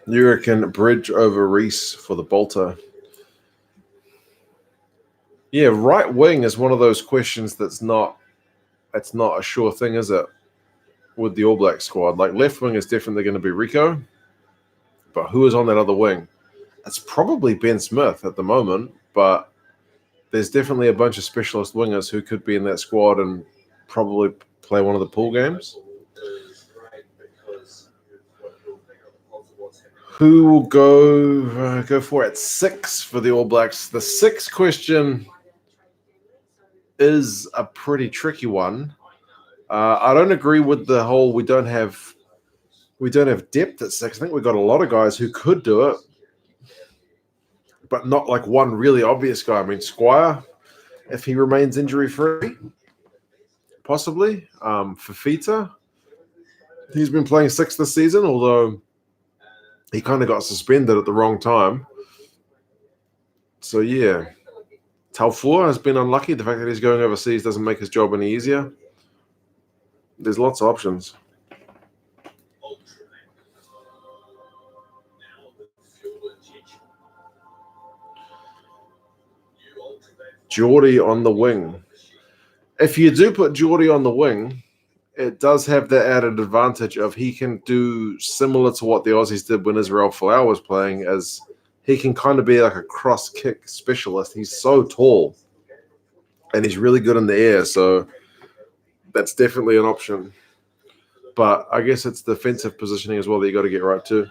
You reckon bridge over Reese for the bolter? Yeah, right wing is one of those questions that's not a sure thing, is it? With the All Black squad. Like left wing is definitely going to be Rico, but who is on that other wing? It's probably Ben Smith at the moment, but there's definitely a bunch of specialist wingers who could be in that squad and probably play one of the pool games. Who will go for it? 6 for the All Blacks. The 6th question is a pretty tricky one. I don't agree with the whole we don't have depth at 6. I think we've got a lot of guys who could do it, but not like one really obvious guy. I mean, Squire, if he remains injury-free, possibly. Fafita, he's been playing 6 this season, although he kind of got suspended at the wrong time. So, yeah. Taufua has been unlucky. The fact that he's going overseas doesn't make his job any easier. There's lots of options. Geordie on the wing. If you do put Geordie on the wing, it does have the added advantage of he can do similar to what the Aussies did when Israel Folau was playing, as he can kind of be like a cross kick specialist. He's so tall and he's really good in the air, so that's definitely an option. But I guess it's defensive positioning as well that you got to get right too.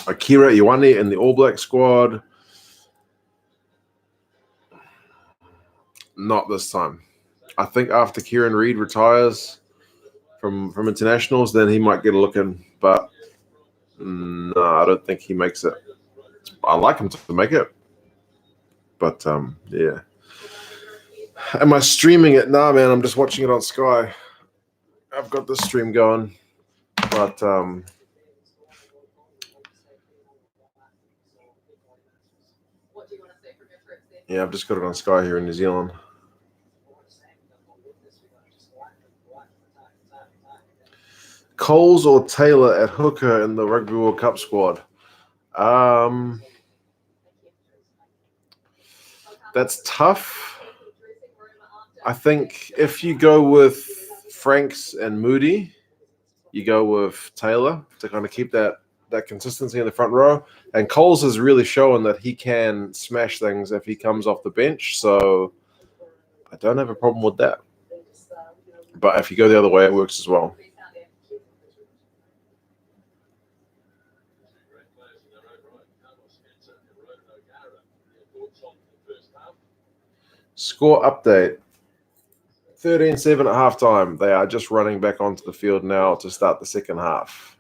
Akira Ioane in the All Black squad. Not this time. I think after Kieran Reid retires from internationals, then he might get a look in. But no, I don't think he makes it. I like him to make it. But, yeah. Am I streaming it? Nah, man, I'm just watching it on Sky. I've got the stream going. But, yeah, I've just got it on Sky here in New Zealand. Coles or Taylor at hooker in the Rugby World Cup squad? That's tough. I think if you go with Franks and Moody, you go with Taylor to kind of keep that consistency in the front row. And Coles has really shown that he can smash things if he comes off the bench. So I don't have a problem with that. But if you go the other way, it works as well. Score update. 13-7 at halftime. They are just running back onto the field now to start the second half.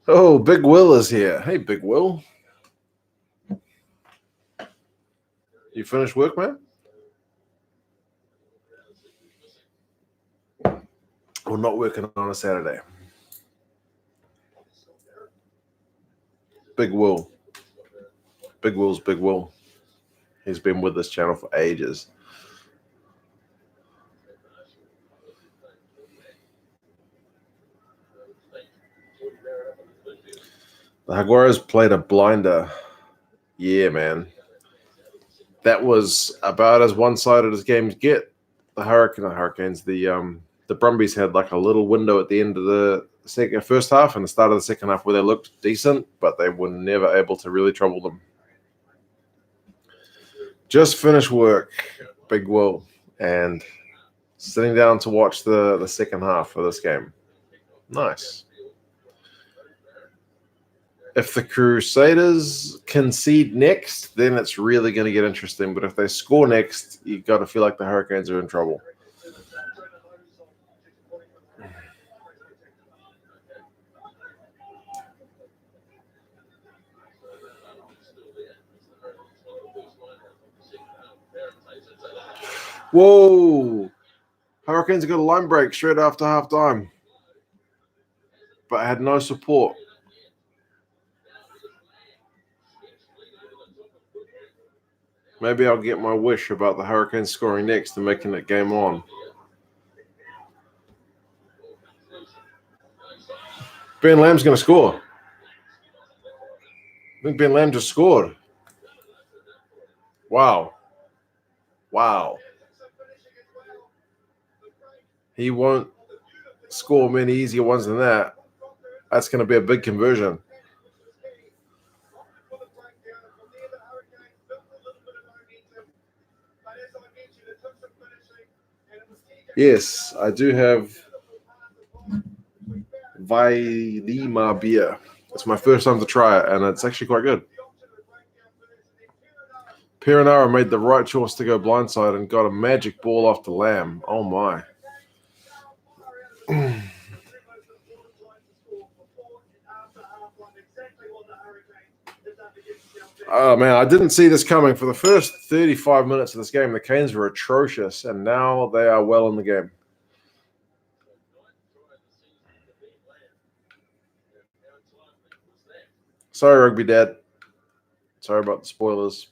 Oh, Big Will is here. Hey, Big Will. You finished work, man? We're not working on a Saturday. Big Will. Big Will's Big Will. He's been with this channel for ages. The Jaguars played a blinder. Yeah, man. That was about as one-sided as games get. The Hurricanes, the Brumbies had like a little window at the end of the first half and the start of the second half where they looked decent, but they were never able to really trouble them. Just finished work, Big Will, and sitting down to watch the second half of this game. Nice. If the Crusaders concede next, then it's really going to get interesting. But if they score next, you got to feel like the Hurricanes are in trouble. Whoa! Hurricanes got a line break straight after halftime, but had no support. Maybe I'll get my wish about the Hurricanes scoring next and making it game on. Ben Lamb's going to score. I think Ben Lamb just scored. Wow. He won't score many easier ones than that. That's going to be a big conversion. Yes, I do have Vailima beer. It's my first time to try it, and it's actually quite good. Perinara made the right choice to go blindside and got a magic ball off the Lamb. Oh, my. Oh, man, I didn't see this coming. For the first 35 minutes of this game, the Canes were atrocious, and now they are well in the game. Sorry, Rugby Dad. Sorry about the spoilers.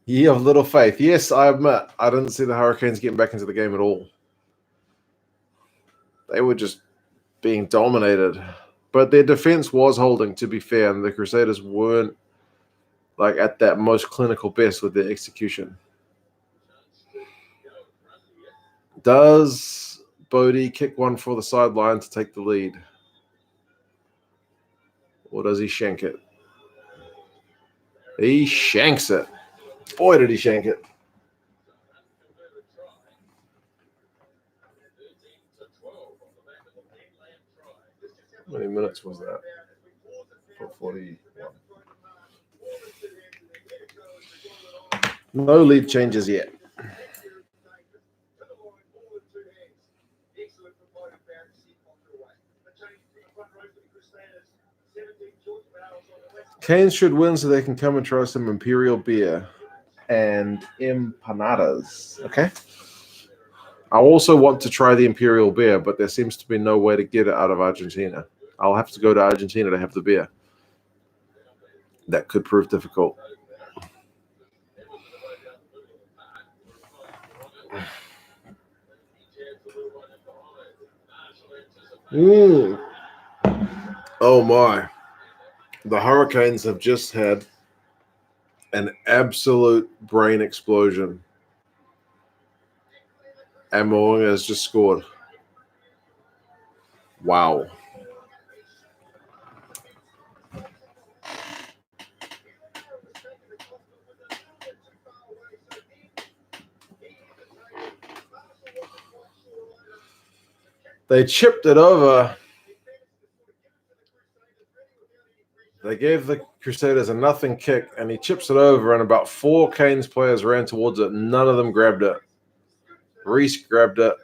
Ye of little faith. Yes, I admit, I didn't see the Hurricanes getting back into the game at all. They were just being dominated. But their defense was holding, to be fair, and the Crusaders weren't like at that most clinical best with their execution. Does Bodie kick one for the sideline to take the lead? Or does he shank it? He shanks it. Boy, did he shank it. How many minutes was that? 41. No lead changes yet. Canes should win so they can come and try some Imperial beer and empanadas. Okay. I also want to try the Imperial beer, but there seems to be no way to get it out of Argentina. I'll have to go to Argentina to have the beer. That could prove difficult. Oh, my. The Hurricanes have just had an absolute brain explosion. And Mo'unga has just scored. Wow. They chipped it over. They gave the Crusaders a nothing kick, and he chips it over, and about 4 Canes players ran towards it. None of them grabbed it. Reese grabbed it,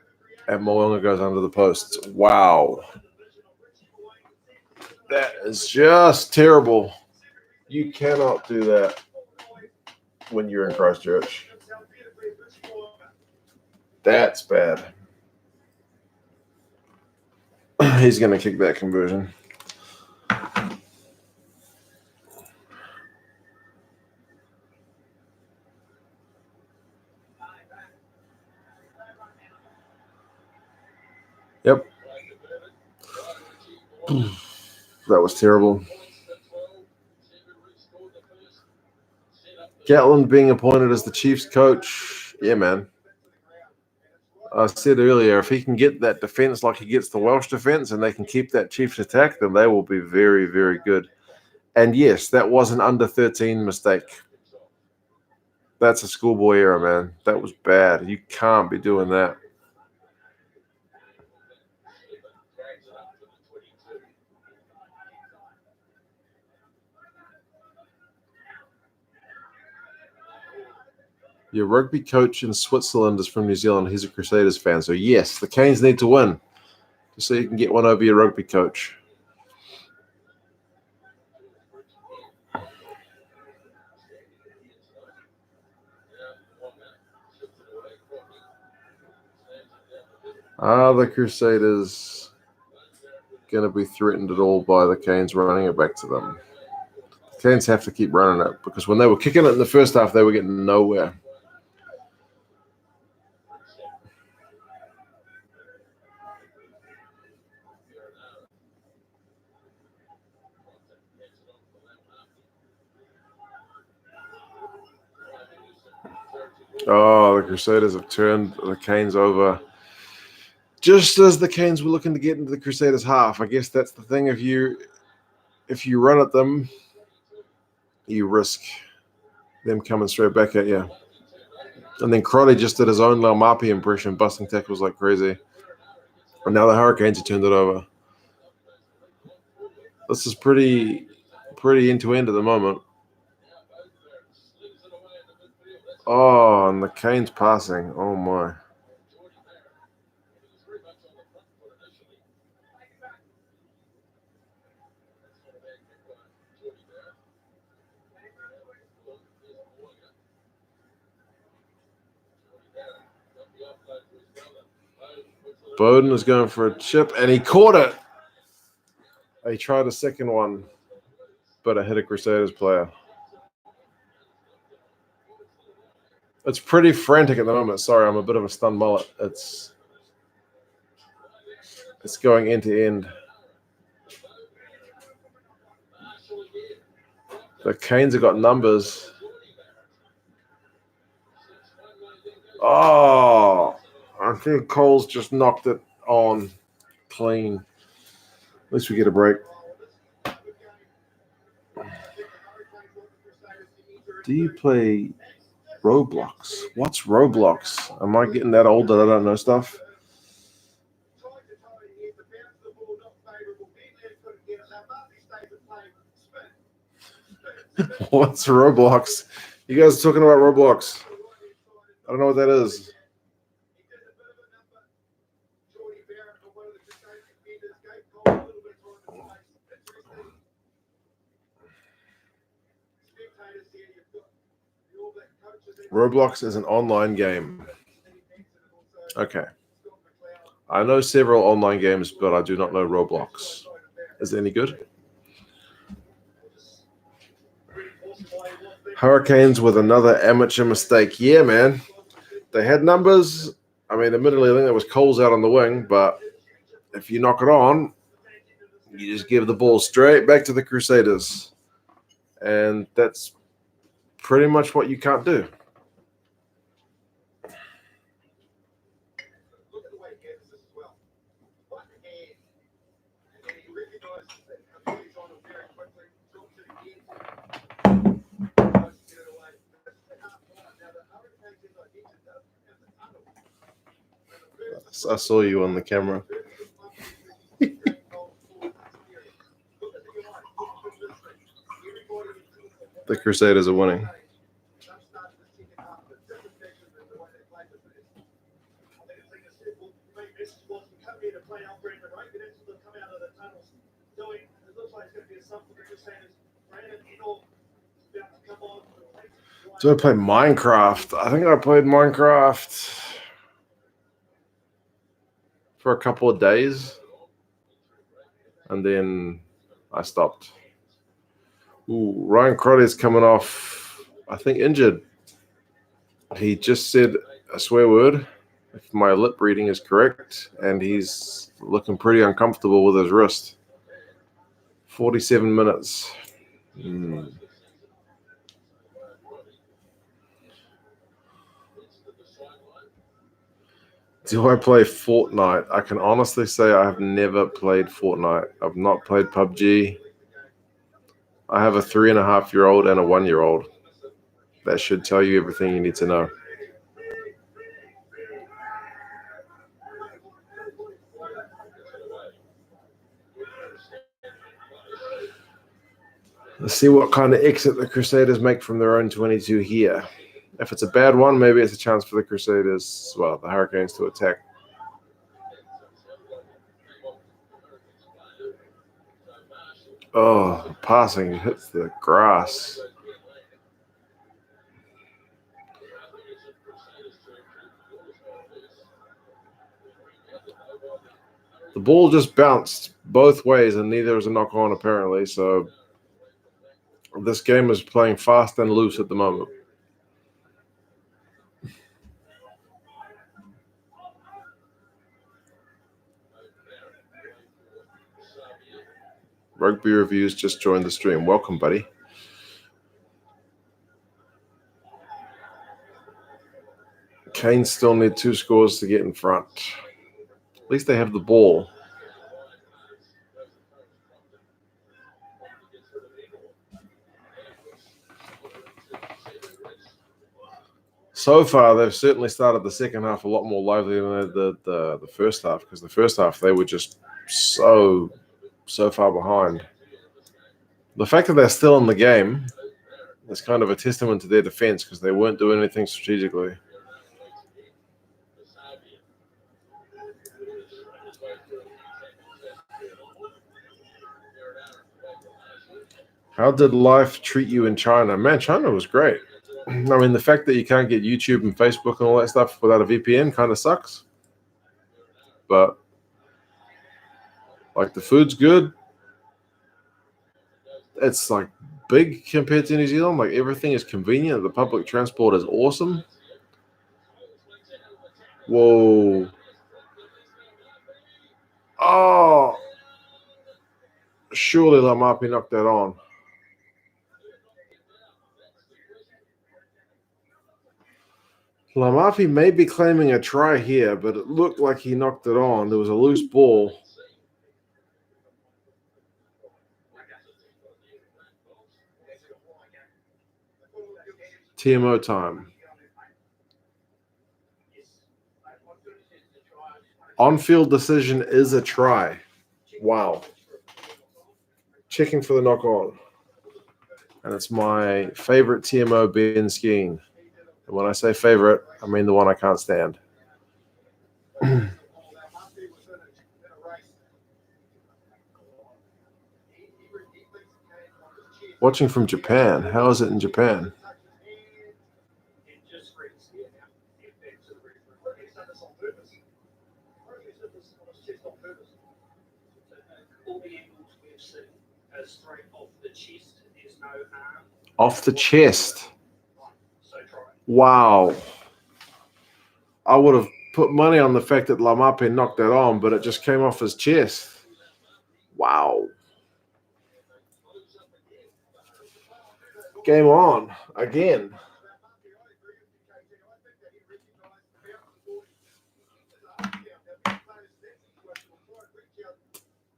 and Mo'unga goes under the posts. Wow. That is just terrible. You cannot do that when you're in Christchurch. That's bad. He's going to kick that conversion. Yep. That was terrible. Gatland being appointed as the Chiefs coach. Yeah, man. I said earlier, if he can get that defense like he gets the Welsh defense and they can keep that Chiefs attack, then they will be very, very good. And yes, that was an under 13 mistake. That's a schoolboy error, man. That was bad. You can't be doing that. Your rugby coach in Switzerland is from New Zealand. He's a Crusaders fan. So, yes, the Canes need to win just so you can get one over your rugby coach. Are the Crusaders going to be threatened at all by the Canes running it back to them? The Canes have to keep running it because when they were kicking it in the first half, they were getting nowhere. Oh, the Crusaders have turned the Canes over just as the Canes were looking to get into the Crusaders' half. I guess that's the thing. If you run at them, you risk them coming straight back at you. And then Crotty just did his own Laumapi impression, busting tackles like crazy. And now the Hurricanes have turned it over. This is pretty end-to-end at the moment. Oh, and the Canes passing. Oh, my. Bowden is going for a chip, and he caught it. He tried a second one, but it hit a Crusaders player. It's pretty frantic at the moment. Sorry, I'm a bit of a stunned mullet. It's going end to end. The Canes have got numbers. Oh, I think Cole's just knocked it on clean. At least we get a break. Do you play Roblox? What's Roblox? Am I getting that old that I don't know stuff? What's Roblox? You guys are talking about Roblox. I don't know what that is. Roblox is an online game. Okay. I know several online games, but I do not know Roblox. Is it any good? Hurricanes with another amateur mistake. Yeah, man. They had numbers. I mean, admittedly, I think there was Coles out on the wing, but if you knock it on, you just give the ball straight back to the Crusaders. And that's pretty much what you can't do. I saw you on the camera. The Crusaders are winning. Do I play Minecraft? I think I played Minecraft for a couple of days, and then I stopped. Ooh, Ryan Crotty is coming off, I think, injured. He just said a swear word, if my lip reading is correct, and he's looking pretty uncomfortable with his wrist. 47 minutes. Do I play Fortnite? I can honestly say I have never played Fortnite. I've not played PUBG. I have a 3.5-year-old and a 1-year-old. That should tell you everything you need to know. Let's see what kind of exit the Crusaders make from their own 22 here. If it's a bad one, maybe it's a chance for the Crusaders, well, the Hurricanes to attack. Oh, passing hits the grass. The ball just bounced both ways, and neither is a knock on, apparently. So this game is playing fast and loose at the moment. Rugby Reviews just joined the stream. Welcome, buddy. Canes still need 2 scores to get in front. At least they have the ball. So far, they've certainly started the second half a lot more lively than the first half, because the first half they were just so far behind. The fact that they're still in the game is kind of a testament to their defense, because they weren't doing anything strategically. How did life treat you in China? Man, China was great. I mean, the fact that you can't get YouTube and Facebook and all that stuff without a VPN kind of sucks. But, like, the food's good. It's, like, big compared to New Zealand. Like, everything is convenient. The public transport is awesome. Whoa. Oh. Surely Lamapi knocked that on. Lamapi may be claiming a try here, but it looked like he knocked it on. There was a loose ball. TMO time. On-field decision is a try. Wow. Checking for the knock on. And it's my favorite TMO, Ben skiing. And when I say favorite, I mean the one I can't stand. Watching from Japan. How is it in Japan? Off the chest. Wow. I would have put money on the fact that Lamape knocked that on, but it just came off his chest. Wow. Game on again.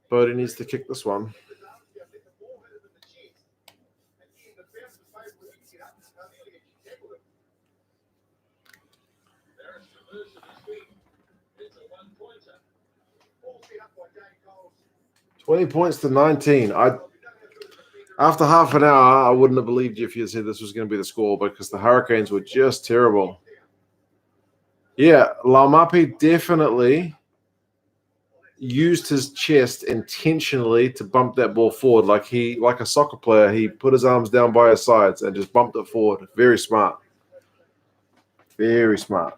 Bodie needs to kick this one. $20 points to 19. After half an hour, I wouldn't have believed you if you said this was going to be the score, because the Hurricanes were just terrible. Yeah, Laumapi definitely used his chest intentionally to bump that ball forward, like a soccer player. He put his arms down by his sides and just bumped it forward. Very smart. Very smart.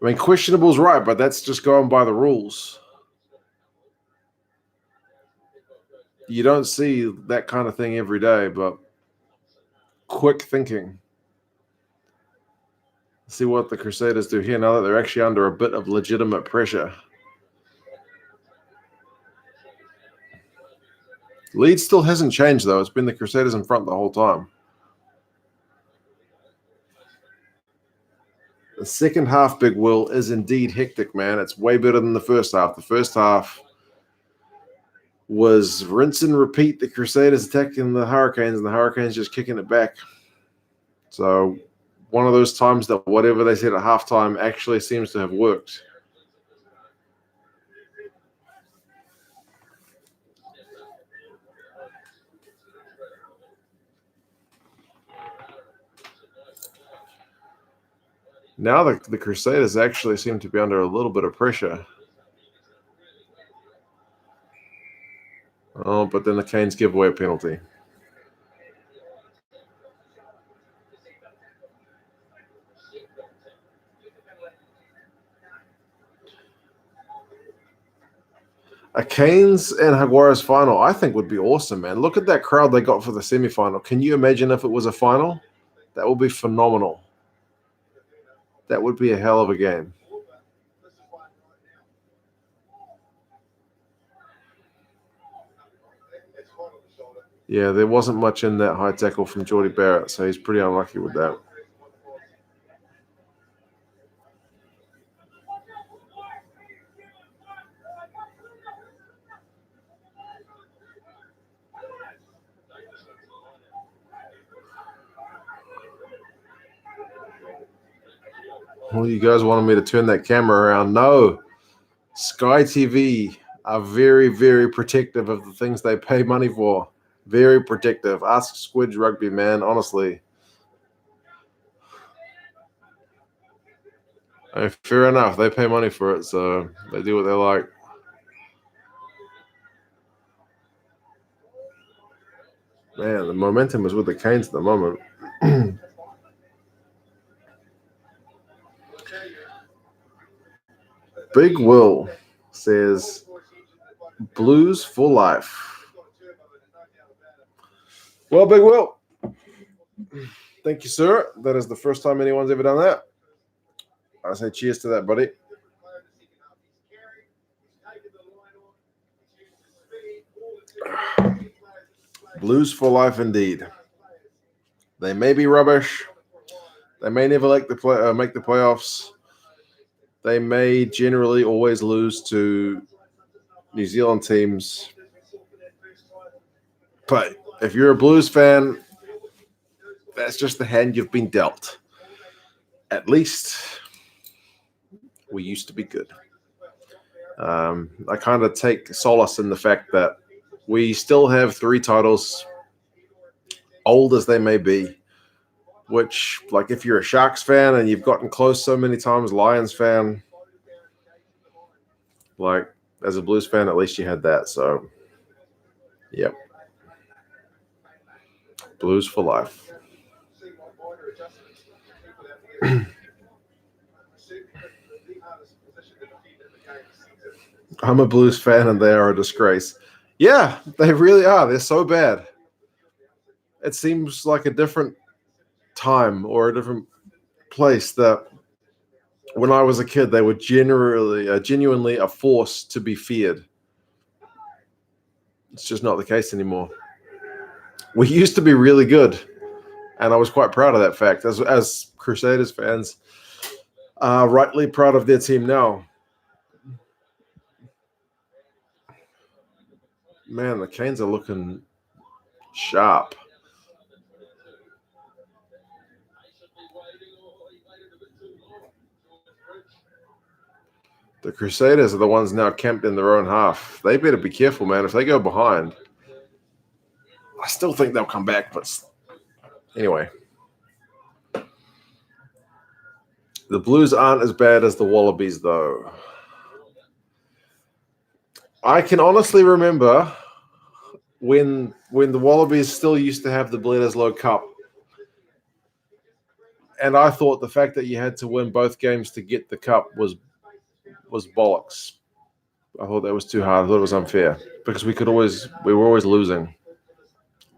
I mean, questionable's right, but that's just going by the rules. You don't see that kind of thing every day, but quick thinking. See what the Crusaders do here now that they're actually under a bit of legitimate pressure. Lead still hasn't changed, though. It's been the Crusaders in front the whole time. The second half, Big Will, is indeed hectic, man. It's way better than the first half. The first half, was rinse and repeat. The Crusaders attacking the Hurricanes and the Hurricanes just kicking it back. So one of those times that whatever they said at halftime actually seems to have worked. Now the Crusaders actually seem to be under a little bit of pressure. Oh, but then the Canes give away a penalty. A Canes and Jaguares final, I think, would be awesome, man. Look at that crowd they got for the semifinal. Can you imagine if it was a final? That would be phenomenal. That would be a hell of a game. Yeah, there wasn't much in that high tackle from Geordie Barrett, so he's pretty unlucky with that. Well, you guys wanted me to turn that camera around. No. Sky TV are very, very protective of the things they pay money for. Very protective. Ask Squidge Rugby, man, honestly. I mean, fair enough. They pay money for it, so they do what they like. Man, the momentum is with the Canes at the moment. Big Will says, Blues for life. Well, Big Will, thank you, sir. That is the first time anyone's ever done that. I say cheers to that, buddy. Blues for life indeed. They may be rubbish. They may never make the playoffs. They may generally always lose to New Zealand teams. But if you're a Blues fan, that's just the hand you've been dealt. At least we used to be good. I kind of take solace in the fact that we still have 3 titles, old as they may be, which, like, if you're a Sharks fan and you've gotten close so many times, Lions fan, like, as a Blues fan, at least you had that. So, yep. Blues for life. I'm a Blues fan and they are a disgrace. Yeah, they really are. They're so bad. It seems like a different time or a different place that when I was a kid, they were genuinely a force to be feared. It's just not the case anymore. We used to be really good, and I was quite proud of that fact. As Crusaders fans are rightly proud of their team now. Man, the Canes are looking sharp. The Crusaders are the ones now camped in their own half. They better be careful, man. If they go behind, I still think they'll come back. But anyway, the Blues aren't as bad as the Wallabies, though. I can honestly remember when the Wallabies still used to have the Bledisloe Cup. And I thought the fact that you had to win both games to get the cup was bollocks. I thought that was too hard. I thought it was unfair because we were always losing.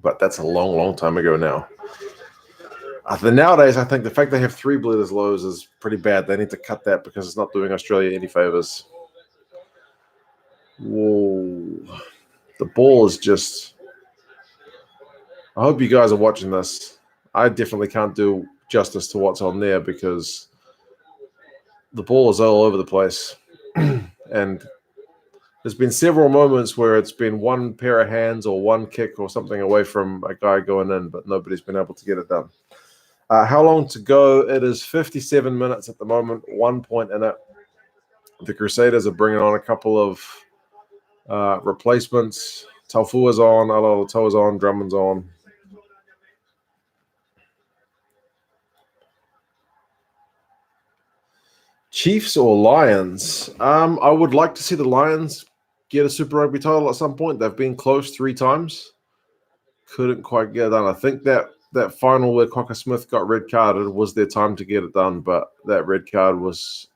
But that's a long, long time ago now. Nowadays, I think the fact they have 3 Bledisloes is pretty bad. They need to cut that because it's not doing Australia any favors. Whoa. The ball is just... I hope you guys are watching this. I definitely can't do justice to what's on there because the ball is all over the place. And There's been several moments where it's been one pair of hands or one kick or something away from a guy going in, but nobody's been able to get it done. How long to go? It is 57 minutes at the moment, 1 point in it. The Crusaders are bringing on a couple of replacements. Taufua's on, Alatoa's on, Drummond's on. Chiefs or Lions? I would like to see the Lions get a Super Rugby title at some point. They've been close 3 times. Couldn't quite get it done. I think that final where Cocker Smith got red carded was their time to get it done, but that red card was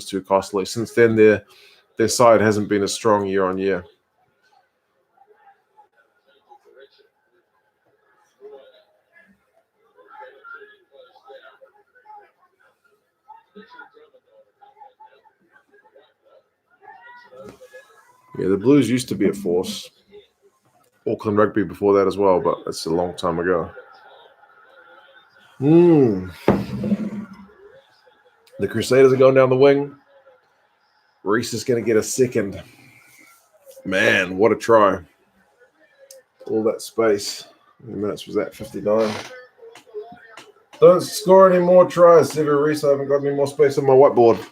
too costly. Since then, their side hasn't been as strong year on year. Yeah, the Blues used to be a force. Auckland Rugby before that as well, but that's a long time ago. The Crusaders are going down the wing. Reese is going to get a second. Man, what a try. All that space. How many minutes was that? 59. Don't score any more tries, Sever Reese. I haven't got any more space on my whiteboard.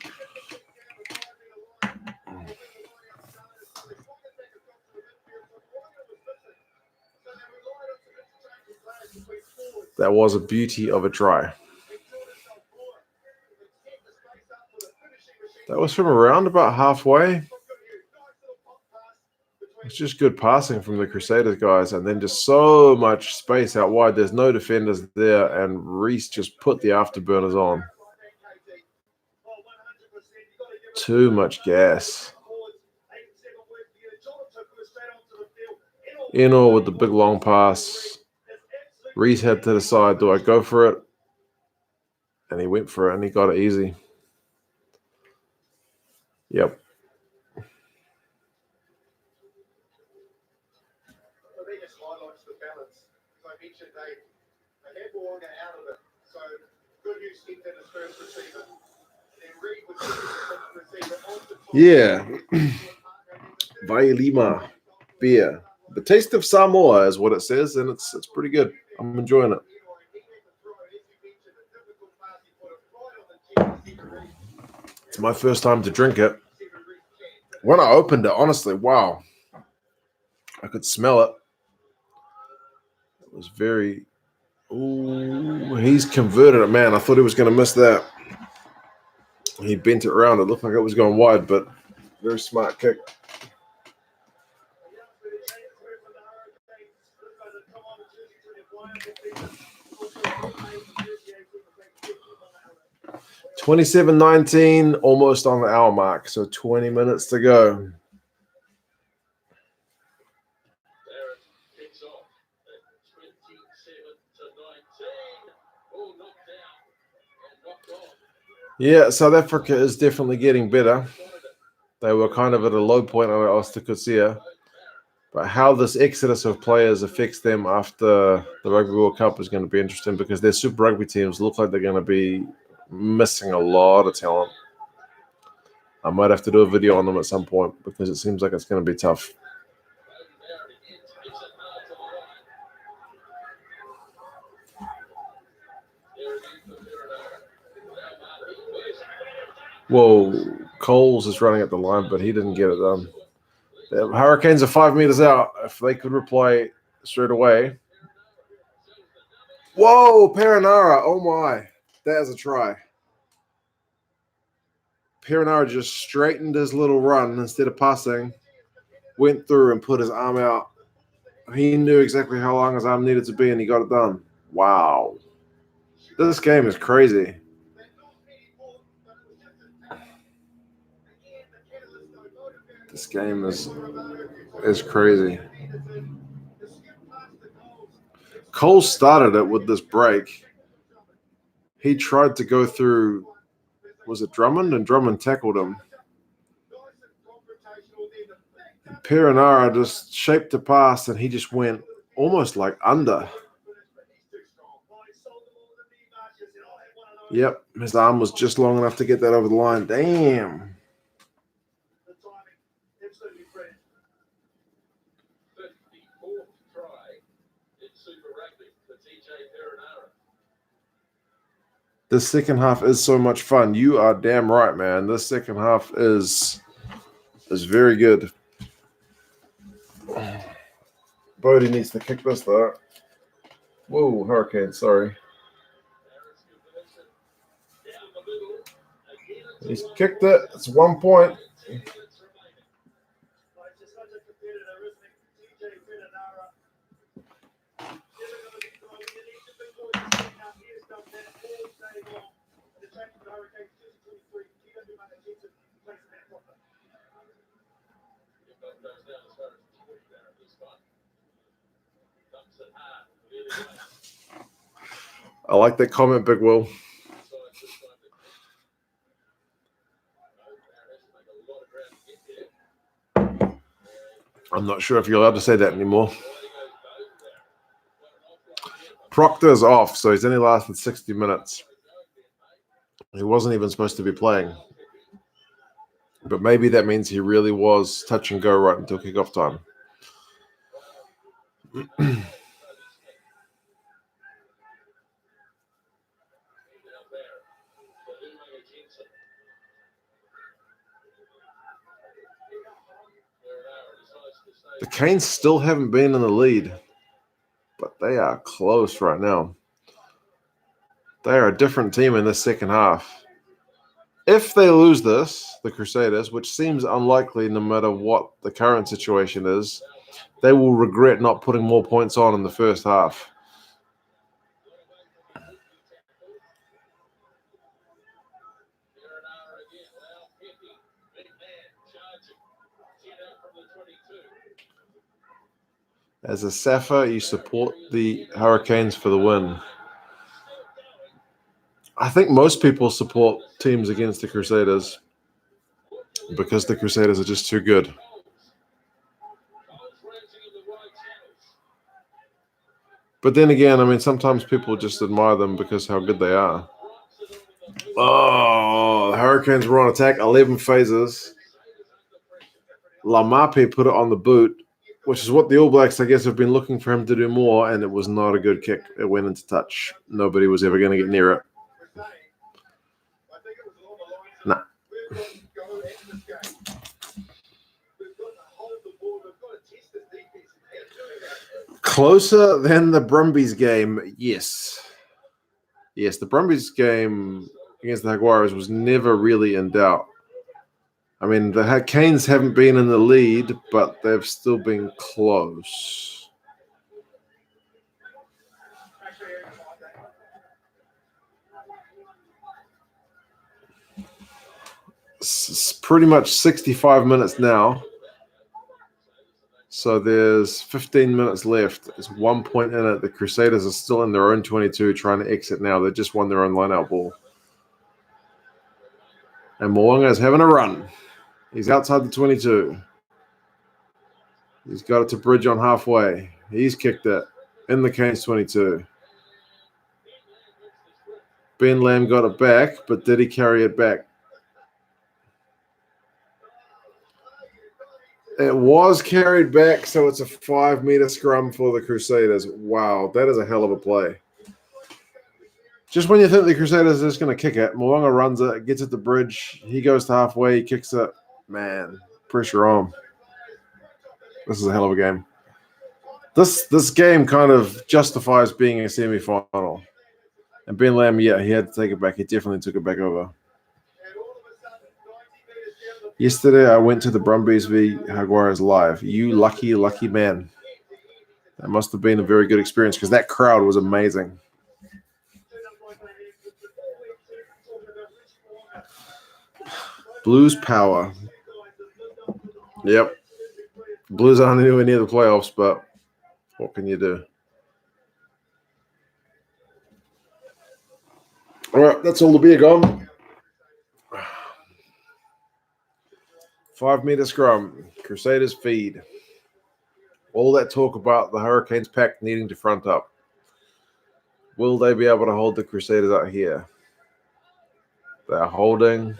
That was a beauty of a try. That was from around about halfway. It's just good passing from the Crusaders guys, and then just so much space out wide. There's no defenders there, and Reese just put the afterburners on. Too much gas. Eno with the big long pass. Reese head to the side. Do I go for it? And he went for it, and he got it easy. Yep. Yeah. Vailima beer. The taste of Samoa is what it says, and it's pretty good. I'm enjoying it. It's my first time to drink it. When I opened it, honestly, wow. I could smell it. It was very... Ooh, he's converted it, man. I thought he was going to miss that. He bent it around. It looked like it was going wide, but very smart kick. $27.19, almost on the hour mark, so 20 minutes to go. Yeah, South Africa is definitely getting better. They were kind of at a low point on Ostakosia. But how this exodus of players affects them after the Rugby World Cup is going to be interesting, because their Super Rugby teams look like they're going to be missing a lot of talent. I might have to do a video on them at some point, because it seems like it's going to be tough. Whoa, Coles is running at the line, but he didn't get it done. The Hurricanes are 5 meters out. If they could reply straight away. Whoa, Perenara. Oh, my. That is a try. Perenara just straightened his little run instead of passing, went through and put his arm out. He knew exactly how long his arm needed to be, and he got it done. Wow. This game is crazy. This game is crazy. Cole started it with this break. He tried to go through, was it Drummond? And Drummond tackled him. Perenara just shaped a pass, and he just went almost like under. Yep, his arm was just long enough to get that over the line. Damn. This second half is so much fun. You are damn right, man. This second half is very good. Bodie needs to kick this though. Whoa, Hurricane, sorry. He's kicked it. It's 1 point. I like that comment, Big Will. I'm not sure if you're allowed to say that anymore. Proctor's off, so he's only lasted 60 minutes. He wasn't even supposed to be playing. But maybe that means he really was touch and go right until kickoff time. The Canes still haven't been in the lead, but they are close right now. They are a different team in this second half. If they lose this, the Crusaders, which seems unlikely no matter what the current situation is, they will regret not putting more points on in the first half. As a Safa, you support the Hurricanes for the win. I think most people support teams against the Crusaders because the Crusaders are just too good. But then again, I mean, sometimes people just admire them because how good they are. Oh, the Hurricanes were on attack, 11 phases. Lamape put it on the boot, which is what the All Blacks, I guess, have been looking for him to do more, and it was not a good kick. It went into touch. Nobody was ever going to get near it. Nah. Closer than the Brumbies game, yes. Yes, the Brumbies game against the Jaguars was never really in doubt. I mean, the Canes haven't been in the lead, but they've still been close. It's pretty much 65 minutes now. So there's 15 minutes left. There's 1 point in it. The Crusaders are still in their own 22 trying to exit now. They just won their own line-out ball. And Mo'unga is having a run. He's outside the 22. He's got it to Bridge on halfway. He's kicked it in the Canes 22. Ben Lamb got it back, but did he carry it back? It was carried back, so it's a 5-meter scrum for the Crusaders. Wow, that is a hell of a play. Just when you think the Crusaders are just going to kick it, Mo'unga runs it, gets it to Bridge. He goes to halfway, he kicks it. Man, pressure on. This is a hell of a game. This game kind of justifies being a semi-final. And Ben Lamb, yeah, he had to take it back. He definitely took it back over. Yesterday, I went to the Brumbies v Jaguars live. You lucky, lucky man. That must have been a very good experience because that crowd was amazing. Blues power. Yep. Blues aren't anywhere near the playoffs, but what can you do? All right, that's all the beer gone. 5-meter scrum. Crusaders feed. All that talk about the Hurricanes pack needing to front up. Will they be able to hold the Crusaders out here? They're holding.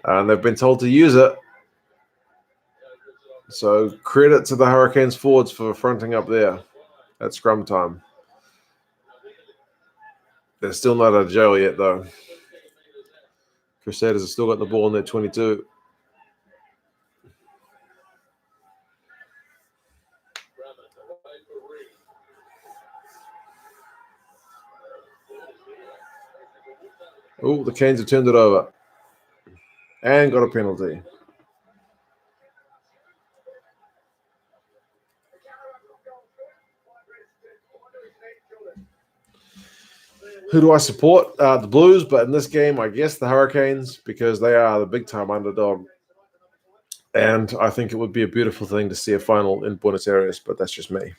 And they've been told to use it. So credit to the Hurricanes forwards for fronting up there. at scrum time. They're still not out of jail yet, though. Crusaders have still got the ball in their 22. Oh, the Canes have turned it over and got a penalty. Who do I support? The Blues, but in this game, I guess the Hurricanes, because they are the big-time underdog. And I think it would be a beautiful thing to see a final in Buenos Aires, but that's just me.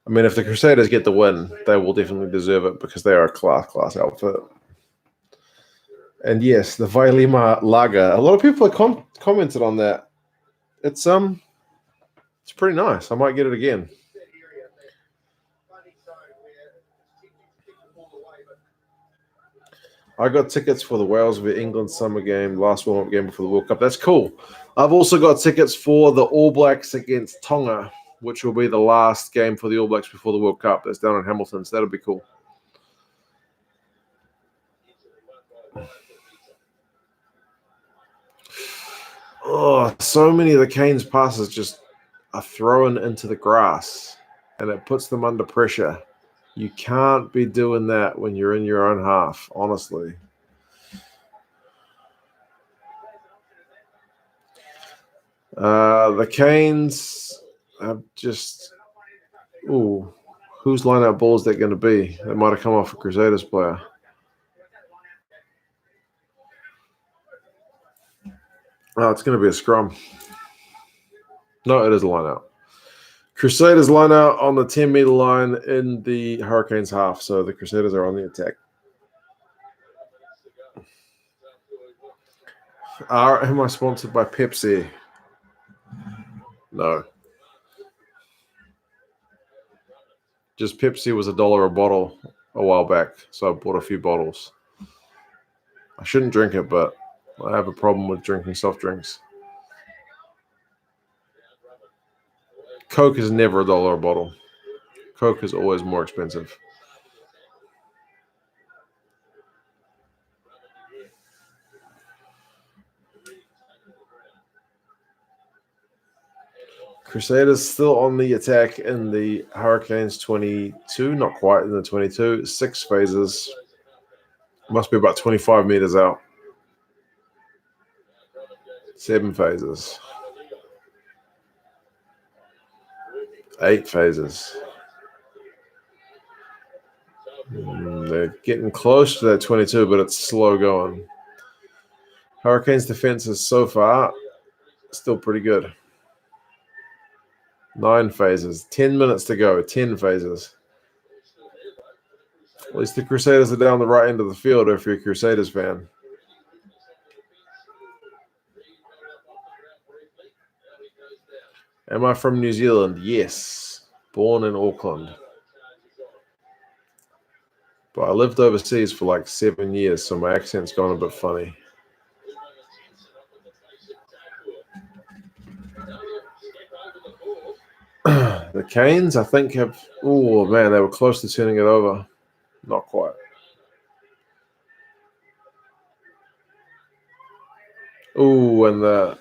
I mean, if the Crusaders get the win, they will definitely deserve it because they are a class outfit. And yes, the Vailima Lager. A lot of people have commented on that. It's pretty nice. I might get it again. I got tickets for the Wales v England summer game, last warm-up game before the World Cup. That's cool. I've also got tickets for the All Blacks against Tonga, which will be the last game for the All Blacks before the World Cup. That's down in Hamilton, so that'll be cool. Oh, so many of the Canes passes just are thrown into the grass, and it puts them under pressure. You can't be doing that when you're in your own half, honestly. The Canes have just... Ooh, whose line-out ball is that going to be? That might have come off a Crusaders player. Oh, it's going to be a scrum. No, it is a line-out. Crusaders line out on the 10-meter line in the Hurricanes half, so the Crusaders are on the attack. Am I sponsored by Pepsi? No. Just Pepsi was $1 a bottle a while back, so I bought a few bottles. I shouldn't drink it, but I have a problem with drinking soft drinks. Coke is never $1 a bottle. Coke is always more expensive. Crusaders still on the attack in the Hurricanes 22, not quite in the 22, 6 phases. Must be about 25 meters out. 7 phases. 8 phases. They're getting close to that 22, but it's slow going. Hurricanes defense is so far still pretty good. 9 phases. 10 minutes to go. 10 phases. At least the Crusaders are down the right end of the field if you're a Crusaders fan. Am I from New Zealand? Yes. Born in Auckland. But I lived overseas for like 7 years, so my accent's gone a bit funny. The Canes, I think, have... Oh, man, they were close to turning it over. Not quite. Oh, and the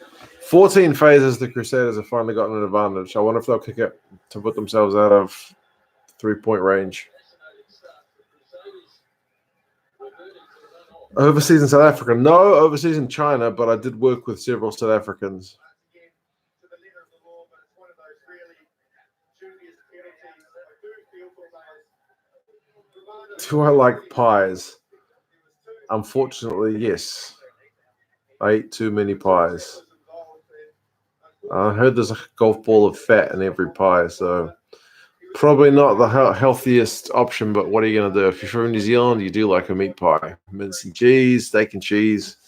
14 phases, the Crusaders have finally gotten an advantage. I wonder if they'll kick it to put themselves out of 3-point range. Overseas in South Africa? No, overseas in China, but I did work with several South Africans. Do I like pies? Unfortunately, yes. I eat too many pies. I heard there's a golf ball of fat in every pie, so probably not the healthiest option, but what are you going to do? If you're from New Zealand, you do like a meat pie. Mince and cheese, steak and cheese,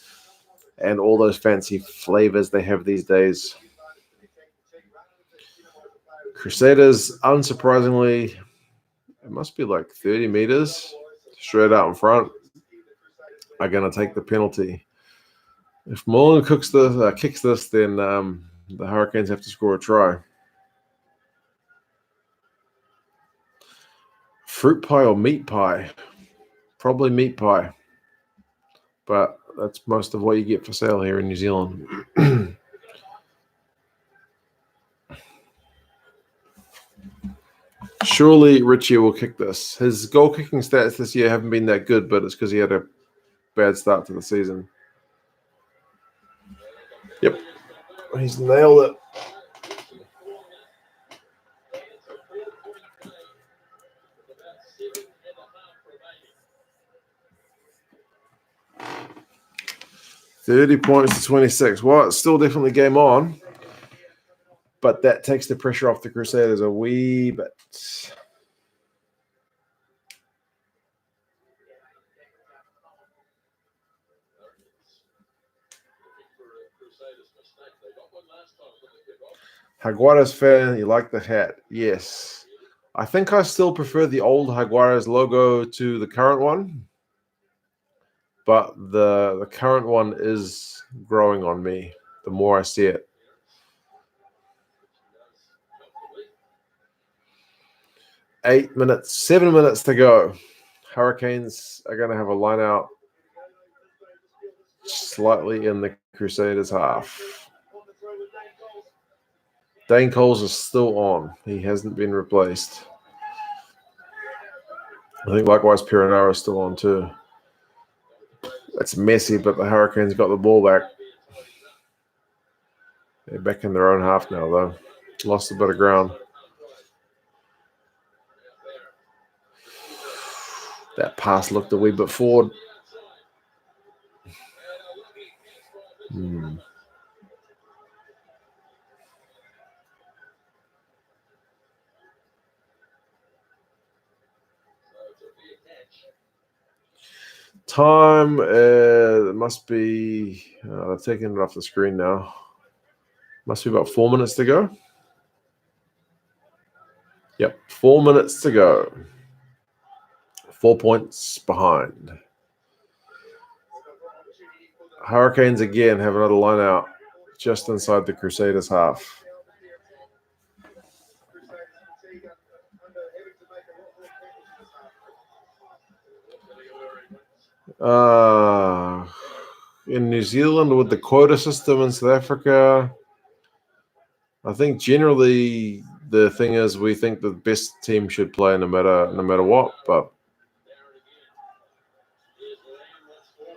and all those fancy flavors they have these days. Crusaders, unsurprisingly, it must be like 30 meters straight out in front, are going to take the penalty. If Mullen kicks this, then the Hurricanes have to score a try. Fruit pie or meat pie? Probably meat pie. But that's most of what you get for sale here in New Zealand. Surely Richie will kick this. His goal kicking stats this year haven't been that good, but it's because he had a bad start to the season. Yep. He's nailed it. $30 points to 26. Well, it's still definitely game on, but that takes the pressure off the Crusaders a wee bit. Jaguares fan, you like the hat? Yes. I think I still prefer the old Jaguares logo to the current one, but the current one is growing on me the more I see it. Seven minutes to go. Hurricanes are going to have a line out slightly in the Crusaders half. Dane Coles is still on. He hasn't been replaced. I think likewise Piranaro is still on too. It's messy, but the Hurricanes got the ball back. They're back in their own half now, though. Lost a bit of ground. That pass looked a wee bit forward. Time must be, I've taken it off the screen now. Must be about 4 minutes to go. Yep, 4 minutes to go. 4 points behind. Hurricanes again have another line out just inside the Crusaders half. In New Zealand with the quota system in South Africa, I think generally the thing is we think the best team should play no matter what, but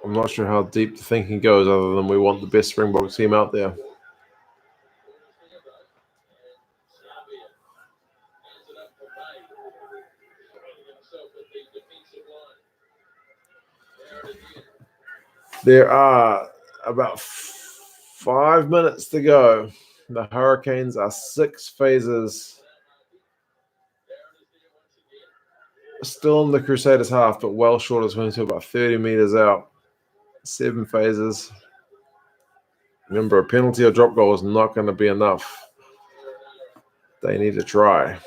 I'm not sure how deep the thinking goes other than we want the best Springbok team out there. There are about 5 minutes to go. The Hurricanes are 6 phases. Still in the Crusaders half, but well short of 22, about 30 meters out. 7 phases. Remember, a penalty or drop goal is not going to be enough. They need to try.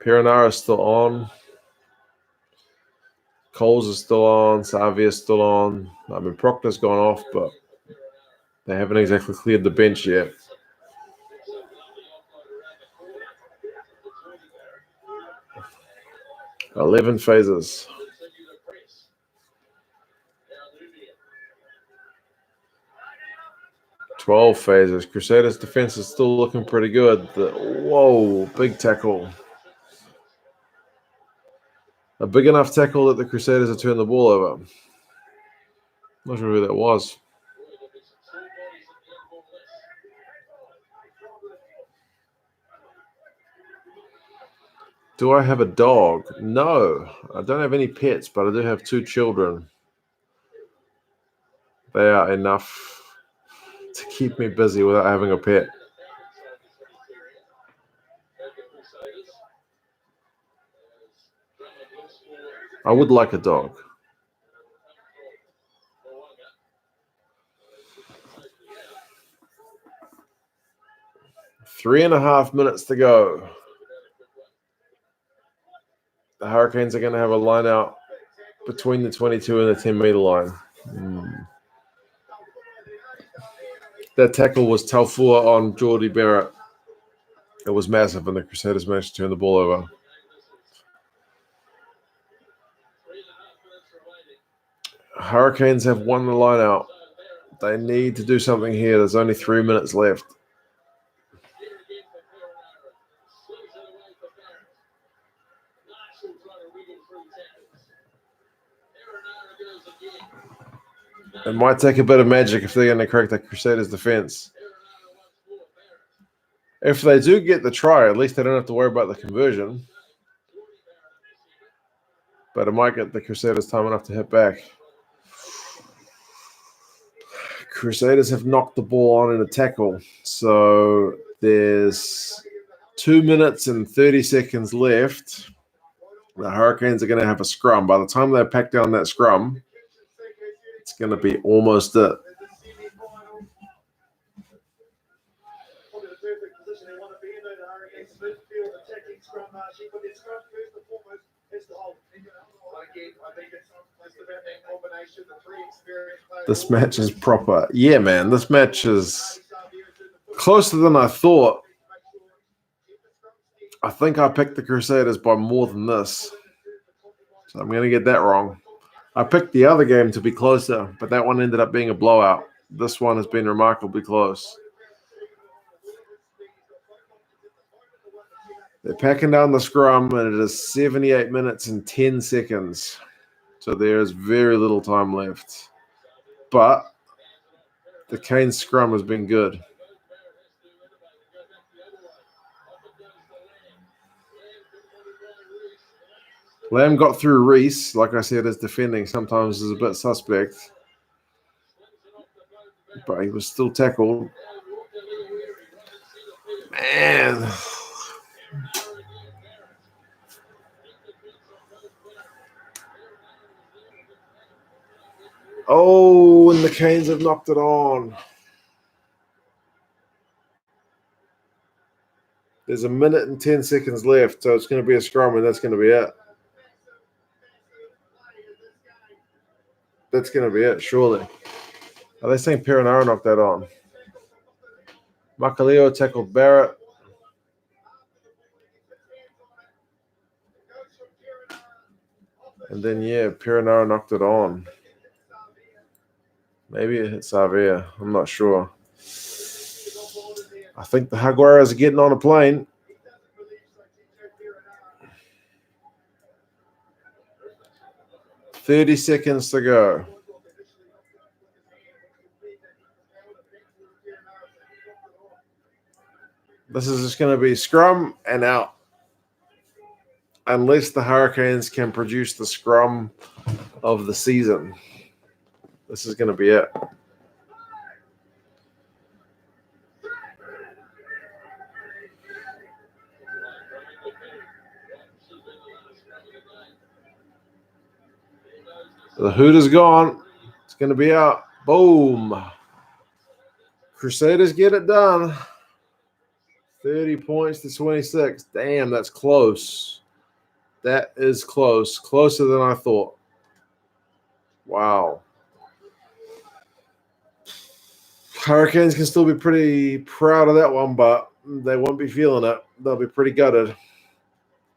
Piranaro is still on. Coles is still on. Savia is still on. I mean, Proctor's gone off, but they haven't exactly cleared the bench yet. $11 phases. $12 phases. Crusaders' defense is still looking pretty good. Whoa, big tackle. A big enough tackle that the Crusaders have turned the ball over. Not sure who that was. Do I have a dog? No, I don't have any pets, but I do have 2 children. They are enough to keep me busy without having a pet. I would like a dog. Three and a half minutes to go. The Hurricanes are going to have a line out between the 22 and the 10-meter line. That tackle was Taufua on Geordie Barrett. It was massive, and the Crusaders managed to turn the ball over. Hurricanes have won the line out. They need to do something here. There's only 3 minutes left. It might take a bit of magic if they're going to crack the Crusaders' defense. If they do get the try, at least they don't have to worry about the conversion. But it might get the Crusaders time enough to hit back. Crusaders have knocked the ball on in a tackle. So there's 2 minutes and 30 seconds left. The Hurricanes are going to have a scrum. By the time they pack down that scrum, it's going to be almost it. This match is proper. Yeah, man, this match is closer than I thought. I think I picked the Crusaders by more than this. So I'm going to get that wrong. I picked the other game to be closer, but that one ended up being a blowout. This one has been remarkably close. They're packing down the scrum, and it is 78 minutes and 10 seconds. So there is very little time left. But the Canes scrum has been good. Lamb got through Reese. Like I said, his defending sometimes is a bit suspect. But he was still tackled. Man. Oh, and the Canes have knocked it on. There's 1 minute and 10 seconds left, so it's going to be a scrum, and that's going to be it. That's going to be it, surely. Are they saying Perenara knocked that on? Makaleo tackled Barrett. And then, yeah, Perenara knocked it on. Maybe it hit Savia. I'm not sure. I think the Jaguares are getting on a plane. "30 seconds to go." This is just going to be scrum and out. Unless the Hurricanes can produce the scrum of the season. This is going to be it. The hoot is gone. It's going to be out. Boom. Crusaders get it done. 30 points to 26. Damn, that's close. That is close. Closer than I thought. Wow. Hurricanes can still be pretty proud of that one, but they won't be feeling it. They'll be pretty gutted.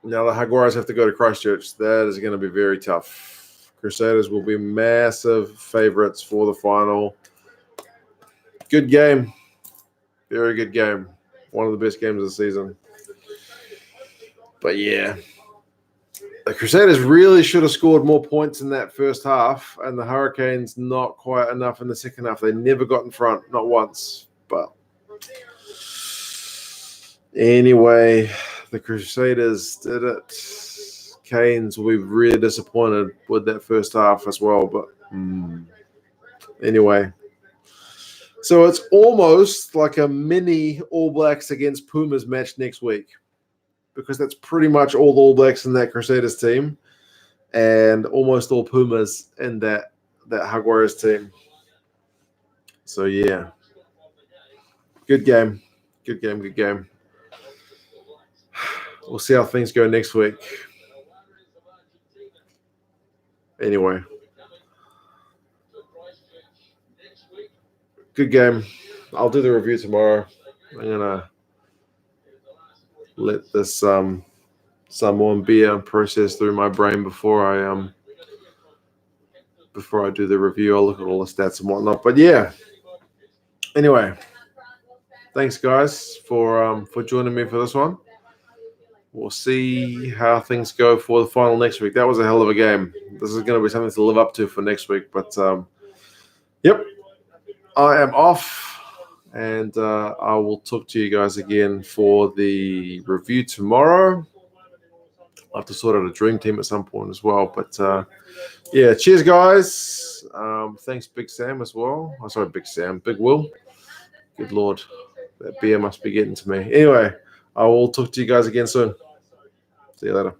Now the Jaguares have to go to Christchurch. That is going to be very tough. Crusaders will be massive favorites for the final. Good game. Very good game. One of the best games of the season. But yeah, the Crusaders really should have scored more points in that first half, and the Hurricanes not quite enough in the second half. They never got in front, not once. But anyway, the Crusaders did it. Canes will be really disappointed with that first half as well. But anyway. So it's almost like a mini All Blacks against Pumas match next week, because that's pretty much all the All Blacks in that Crusaders team and almost all Pumas in that Jaguares team. So, yeah. Good game. Good game, good game. We'll see how things go next week. Anyway. Good game. I'll do the review tomorrow. I'm going to let this some more beer process through my brain before I do the review. I'll look at all the stats and whatnot. But yeah. Anyway, thanks guys for joining me for this one. We'll see how things go for the final next week. That was a hell of a game. This is going to be something to live up to for next week. But yep, I am off, and I will talk to you guys again for the review tomorrow. I'll have to sort out a dream team at some point as well. But yeah, cheers, guys. Thanks, Big Sam, as well. Oh, sorry, Big Sam. Big Will. Good Lord. That beer must be getting to me. Anyway, I will talk to you guys again soon. See you later.